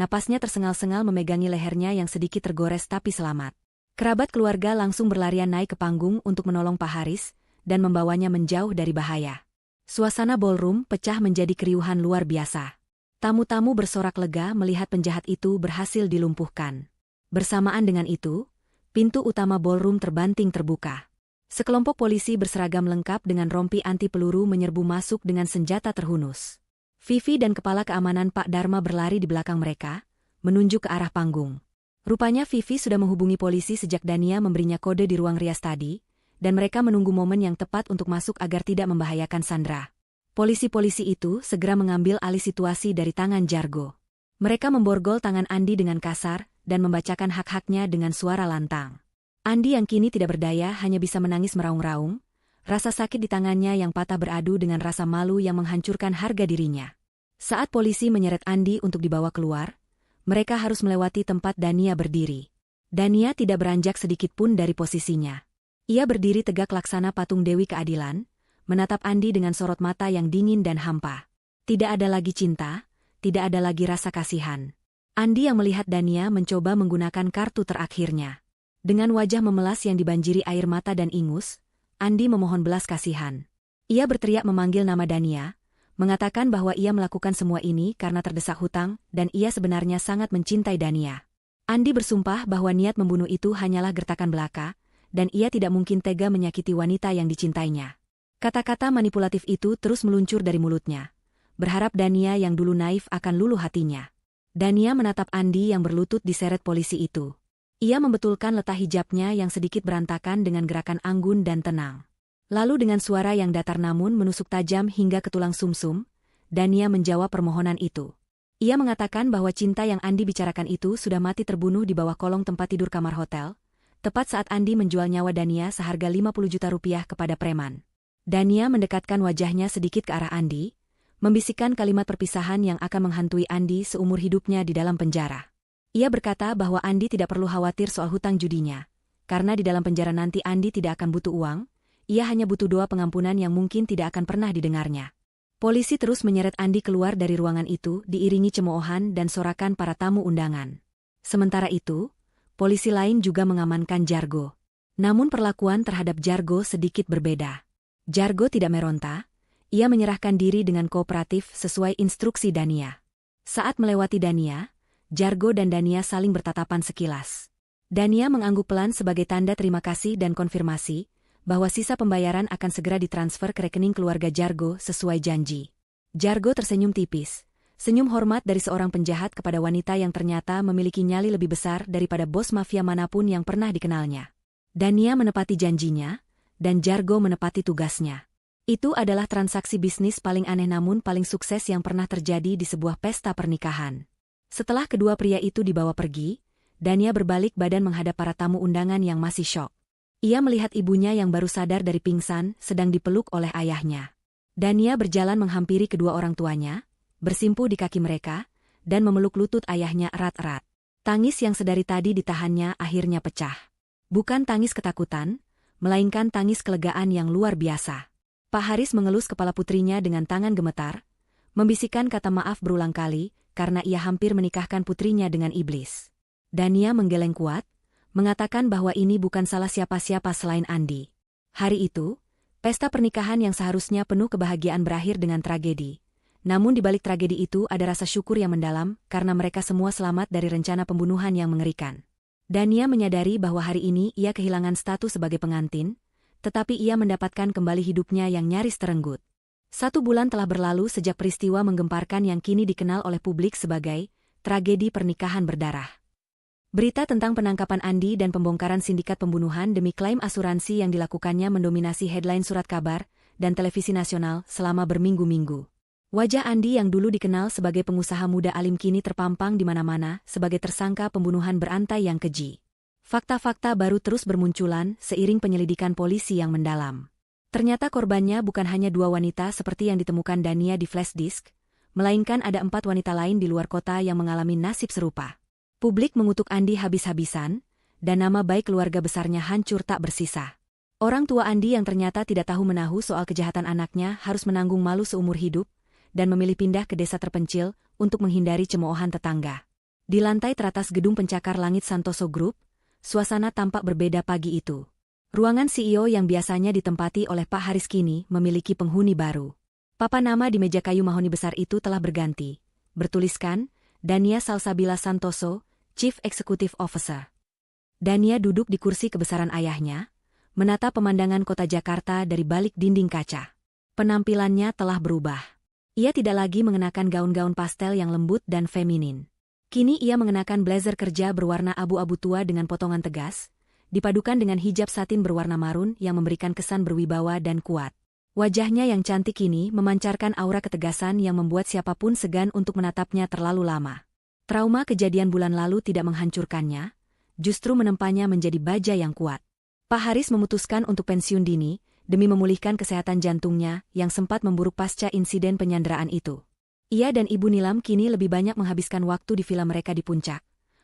Napasnya tersengal-sengal memegangi lehernya yang sedikit tergores tapi selamat. Kerabat keluarga langsung berlarian naik ke panggung untuk menolong Pak Haris dan membawanya menjauh dari bahaya. Suasana ballroom pecah menjadi keriuhan luar biasa. Tamu-tamu bersorak lega melihat penjahat itu berhasil dilumpuhkan. Bersamaan dengan itu, pintu utama ballroom terbanting terbuka. Sekelompok polisi berseragam lengkap dengan rompi anti peluru menyerbu masuk dengan senjata terhunus. Vivi dan kepala keamanan Pak Dharma berlari di belakang mereka, menunjuk ke arah panggung. Rupanya Vivi sudah menghubungi polisi sejak Dania memberinya kode di ruang rias tadi, dan mereka menunggu momen yang tepat untuk masuk agar tidak membahayakan Sandra. Polisi-polisi itu segera mengambil alih situasi dari tangan Jargo. Mereka memborgol tangan Andi dengan kasar dan membacakan hak-haknya dengan suara lantang. Andi yang kini tidak berdaya hanya bisa menangis meraung-raung, rasa sakit di tangannya yang patah beradu dengan rasa malu yang menghancurkan harga dirinya. Saat polisi menyeret Andi untuk dibawa keluar, mereka harus melewati tempat Dania berdiri. Dania tidak beranjak sedikit pun dari posisinya. Ia berdiri tegak laksana patung Dewi Keadilan, menatap Andi dengan sorot mata yang dingin dan hampa. Tidak ada lagi cinta, tidak ada lagi rasa kasihan. Andi yang melihat Dania mencoba menggunakan kartu terakhirnya. Dengan wajah memelas yang dibanjiri air mata dan ingus, Andi memohon belas kasihan. Ia berteriak memanggil nama Dania, mengatakan bahwa ia melakukan semua ini karena terdesak hutang dan ia sebenarnya sangat mencintai Dania. Andi bersumpah bahwa niat membunuh itu hanyalah gertakan belaka, dan ia tidak mungkin tega menyakiti wanita yang dicintainya. Kata-kata manipulatif itu terus meluncur dari mulutnya, berharap Dania yang dulu naif akan luluh hatinya. Dania menatap Andi yang berlutut diseret polisi itu. Ia membetulkan letak hijabnya yang sedikit berantakan dengan gerakan anggun dan tenang. Lalu dengan suara yang datar namun menusuk tajam hingga ke tulang sumsum, Dania menjawab permohonan itu. Ia mengatakan bahwa cinta yang Andi bicarakan itu sudah mati terbunuh di bawah kolong tempat tidur kamar hotel, tepat saat Andi menjual nyawa Dania seharga 50 juta rupiah kepada preman. Dania mendekatkan wajahnya sedikit ke arah Andi, membisikkan kalimat perpisahan yang akan menghantui Andi seumur hidupnya di dalam penjara. Ia berkata bahwa Andi tidak perlu khawatir soal hutang judinya, karena di dalam penjara nanti Andi tidak akan butuh uang, ia hanya butuh doa pengampunan yang mungkin tidak akan pernah didengarnya. Polisi terus menyeret Andi keluar dari ruangan itu diiringi cemoohan dan sorakan para tamu undangan. Sementara itu, polisi lain juga mengamankan Jargo. Namun perlakuan terhadap Jargo sedikit berbeda. Jargo tidak meronta, ia menyerahkan diri dengan kooperatif sesuai instruksi Dania. Saat melewati Dania, Jargo dan Dania saling bertatapan sekilas. Dania mengangguk pelan sebagai tanda terima kasih dan konfirmasi bahwa sisa pembayaran akan segera ditransfer ke rekening keluarga Jargo sesuai janji. Jargo tersenyum tipis, senyum hormat dari seorang penjahat kepada wanita yang ternyata memiliki nyali lebih besar daripada bos mafia manapun yang pernah dikenalnya. Dania menepati janjinya, dan Jargo menepati tugasnya. Itu adalah transaksi bisnis paling aneh namun paling sukses yang pernah terjadi di sebuah pesta pernikahan. Setelah kedua pria itu dibawa pergi, Dania berbalik badan menghadap para tamu undangan yang masih syok. Ia melihat ibunya yang baru sadar dari pingsan sedang dipeluk oleh ayahnya. Dania berjalan menghampiri kedua orang tuanya, bersimpuh di kaki mereka, dan memeluk lutut ayahnya erat-erat. Tangis yang sedari tadi ditahannya akhirnya pecah. Bukan tangis ketakutan, melainkan tangis kelegaan yang luar biasa. Pak Haris mengelus kepala putrinya dengan tangan gemetar, membisikkan kata maaf berulang kali karena ia hampir menikahkan putrinya dengan iblis. Dania menggeleng kuat, mengatakan bahwa ini bukan salah siapa-siapa selain Andi. Hari itu, pesta pernikahan yang seharusnya penuh kebahagiaan berakhir dengan tragedi. Namun di balik tragedi itu ada rasa syukur yang mendalam karena mereka semua selamat dari rencana pembunuhan yang mengerikan. Dania menyadari bahwa hari ini ia kehilangan status sebagai pengantin, tetapi ia mendapatkan kembali hidupnya yang nyaris terenggut. 1 bulan telah berlalu sejak peristiwa menggemparkan yang kini dikenal oleh publik sebagai tragedi pernikahan berdarah. Berita tentang penangkapan Andi dan pembongkaran sindikat pembunuhan demi klaim asuransi yang dilakukannya mendominasi headline surat kabar dan televisi nasional selama berminggu-minggu. Wajah Andi yang dulu dikenal sebagai pengusaha muda alim kini terpampang di mana-mana sebagai tersangka pembunuhan berantai yang keji. Fakta-fakta baru terus bermunculan seiring penyelidikan polisi yang mendalam. Ternyata korbannya bukan hanya 2 wanita seperti yang ditemukan Dania di flash disk, melainkan ada 4 wanita lain di luar kota yang mengalami nasib serupa. Publik mengutuk Andi habis-habisan, dan nama baik keluarga besarnya hancur tak bersisa. Orang tua Andi yang ternyata tidak tahu menahu soal kejahatan anaknya harus menanggung malu seumur hidup, dan memilih pindah ke desa terpencil untuk menghindari cemoohan tetangga. Di lantai teratas gedung pencakar langit Santoso Group, suasana tampak berbeda pagi itu. Ruangan CEO yang biasanya ditempati oleh Pak Haris kini memiliki penghuni baru. Papan nama di meja kayu mahoni besar itu telah berganti. Bertuliskan, Dania Salsabila Santoso, Chief Executive Officer. Dania duduk di kursi kebesaran ayahnya, menata pemandangan kota Jakarta dari balik dinding kaca. Penampilannya telah berubah. Ia tidak lagi mengenakan gaun-gaun pastel yang lembut dan feminin. Kini ia mengenakan blazer kerja berwarna abu-abu tua dengan potongan tegas, dipadukan dengan hijab satin berwarna marun yang memberikan kesan berwibawa dan kuat. Wajahnya yang cantik ini memancarkan aura ketegasan yang membuat siapapun segan untuk menatapnya terlalu lama. Trauma kejadian bulan lalu tidak menghancurkannya, justru menempanya menjadi baja yang kuat. Pak Haris memutuskan untuk pensiun dini, demi memulihkan kesehatan jantungnya yang sempat memburuk pasca insiden penyanderaan itu. Ia dan Ibu Nilam kini lebih banyak menghabiskan waktu di villa mereka di puncak,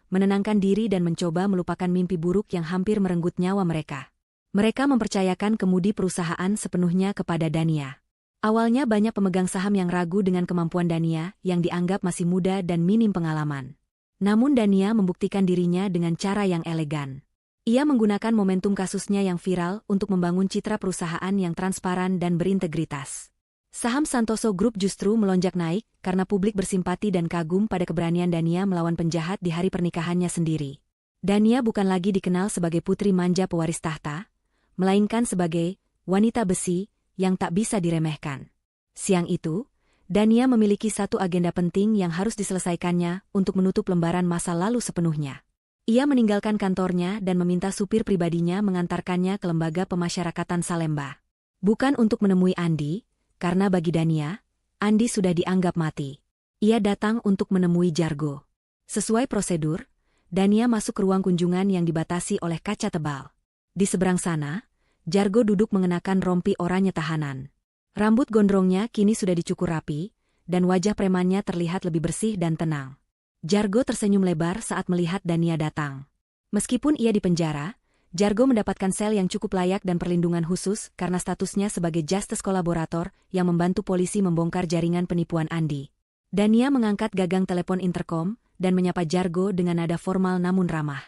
menenangkan diri dan mencoba melupakan mimpi buruk yang hampir merenggut nyawa mereka. Mereka mempercayakan kemudi perusahaan sepenuhnya kepada Dania. Awalnya banyak pemegang saham yang ragu dengan kemampuan Dania yang dianggap masih muda dan minim pengalaman. Namun Dania membuktikan dirinya dengan cara yang elegan. Ia menggunakan momentum kasusnya yang viral untuk membangun citra perusahaan yang transparan dan berintegritas. Saham Santoso Group justru melonjak naik karena publik bersimpati dan kagum pada keberanian Dania melawan penjahat di hari pernikahannya sendiri. Dania bukan lagi dikenal sebagai putri manja pewaris tahta, melainkan sebagai wanita besi yang tak bisa diremehkan. Siang itu, Dania memiliki satu agenda penting yang harus diselesaikannya untuk menutup lembaran masa lalu sepenuhnya. Ia meninggalkan kantornya dan meminta supir pribadinya mengantarkannya ke lembaga pemasyarakatan Salemba. Bukan untuk menemui Andi, karena bagi Dania, Andi sudah dianggap mati. Ia datang untuk menemui Jargo. Sesuai prosedur, Dania masuk ke ruang kunjungan yang dibatasi oleh kaca tebal. Di seberang sana, Jargo duduk mengenakan rompi oranye tahanan. Rambut gondrongnya kini sudah dicukur rapi, dan wajah premannya terlihat lebih bersih dan tenang. Jargo tersenyum lebar saat melihat Dania datang. Meskipun ia di penjara, Jargo mendapatkan sel yang cukup layak dan perlindungan khusus karena statusnya sebagai justice kolaborator yang membantu polisi membongkar jaringan penipuan Andi. Dania mengangkat gagang telepon interkom dan menyapa Jargo dengan nada formal namun ramah.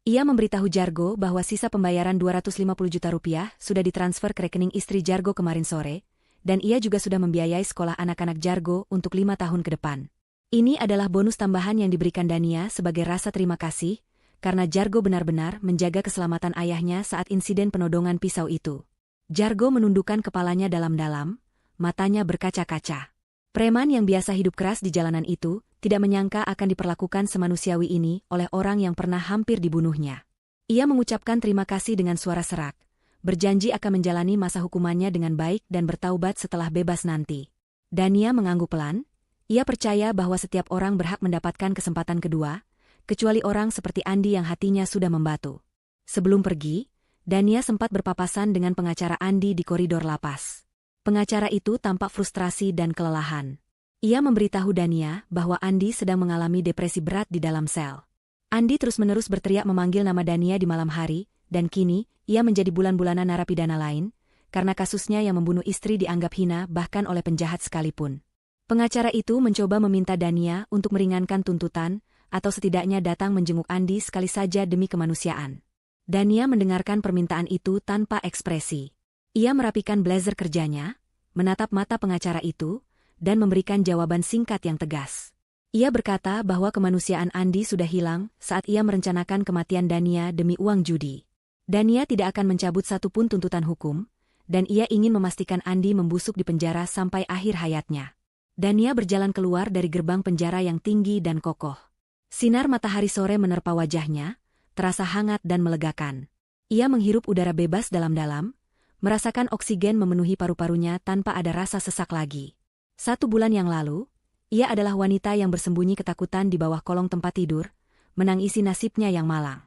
Ia memberitahu Jargo bahwa sisa pembayaran 250 juta rupiah sudah ditransfer ke rekening istri Jargo kemarin sore, dan ia juga sudah membiayai sekolah anak-anak Jargo untuk 5 tahun ke depan. Ini adalah bonus tambahan yang diberikan Dania sebagai rasa terima kasih, karena Jargo benar-benar menjaga keselamatan ayahnya saat insiden penodongan pisau itu. Jargo menundukkan kepalanya dalam-dalam, matanya berkaca-kaca. Preman yang biasa hidup keras di jalanan itu, tidak menyangka akan diperlakukan semanusiawi ini oleh orang yang pernah hampir dibunuhnya. Ia mengucapkan terima kasih dengan suara serak, berjanji akan menjalani masa hukumannya dengan baik dan bertaubat setelah bebas nanti. Dania mengangguk pelan. Ia percaya bahwa setiap orang berhak mendapatkan kesempatan kedua, kecuali orang seperti Andi yang hatinya sudah membatu. Sebelum pergi, Dania sempat berpapasan dengan pengacara Andi di koridor lapas. Pengacara itu tampak frustrasi dan kelelahan. Ia memberitahu Dania bahwa Andi sedang mengalami depresi berat di dalam sel. Andi terus-menerus berteriak memanggil nama Dania di malam hari, dan kini, ia menjadi bulan-bulanan narapidana lain, karena kasusnya yang membunuh istri dianggap hina bahkan oleh penjahat sekalipun. Pengacara itu mencoba meminta Dania untuk meringankan tuntutan, atau setidaknya datang menjenguk Andi sekali saja demi kemanusiaan. Dania mendengarkan permintaan itu tanpa ekspresi. Ia merapikan blazer kerjanya, menatap mata pengacara itu, dan memberikan jawaban singkat yang tegas. Ia berkata bahwa kemanusiaan Andi sudah hilang saat ia merencanakan kematian Dania demi uang judi. Dania tidak akan mencabut satupun tuntutan hukum, dan ia ingin memastikan Andi membusuk di penjara sampai akhir hayatnya. Dania berjalan keluar dari gerbang penjara yang tinggi dan kokoh. Sinar matahari sore menerpa wajahnya, terasa hangat dan melegakan. Ia menghirup udara bebas dalam-dalam, merasakan oksigen memenuhi paru-parunya tanpa ada rasa sesak lagi. 1 bulan yang lalu, ia adalah wanita yang bersembunyi ketakutan di bawah kolong tempat tidur, menangisi nasibnya yang malang.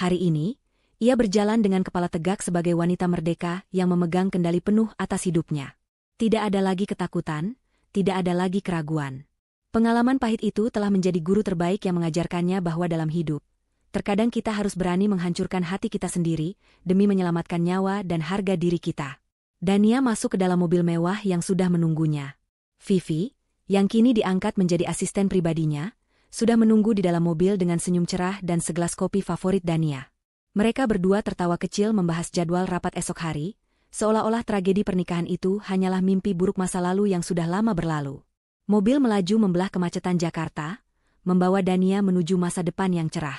Hari ini, ia berjalan dengan kepala tegak sebagai wanita merdeka yang memegang kendali penuh atas hidupnya. Tidak ada lagi ketakutan, tidak ada lagi keraguan. Pengalaman pahit itu telah menjadi guru terbaik yang mengajarkannya bahwa dalam hidup, terkadang kita harus berani menghancurkan hati kita sendiri demi menyelamatkan nyawa dan harga diri kita. Dania masuk ke dalam mobil mewah yang sudah menunggunya. Vivi, yang kini diangkat menjadi asisten pribadinya, sudah menunggu di dalam mobil dengan senyum cerah dan segelas kopi favorit Dania. Mereka berdua tertawa kecil membahas jadwal rapat esok hari, seolah-olah tragedi pernikahan itu hanyalah mimpi buruk masa lalu yang sudah lama berlalu. Mobil melaju membelah kemacetan Jakarta, membawa Dania menuju masa depan yang cerah.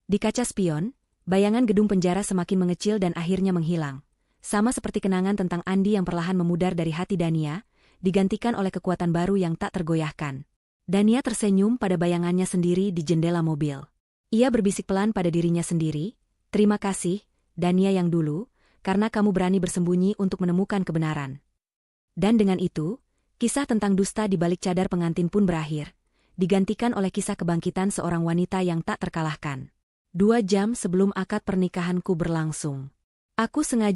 Di kaca spion, bayangan gedung penjara semakin mengecil dan akhirnya menghilang. Sama seperti kenangan tentang Andi yang perlahan memudar dari hati Dania, digantikan oleh kekuatan baru yang tak tergoyahkan. Dania tersenyum pada bayangannya sendiri di jendela mobil. Ia berbisik pelan pada dirinya sendiri, "Terima kasih, Dania yang dulu, karena kamu berani bersembunyi untuk menemukan kebenaran." Dan dengan itu, kisah tentang dusta di balik cadar pengantin pun berakhir, digantikan oleh kisah kebangkitan seorang wanita yang tak terkalahkan. 2 jam sebelum akad pernikahanku berlangsung, aku sengaja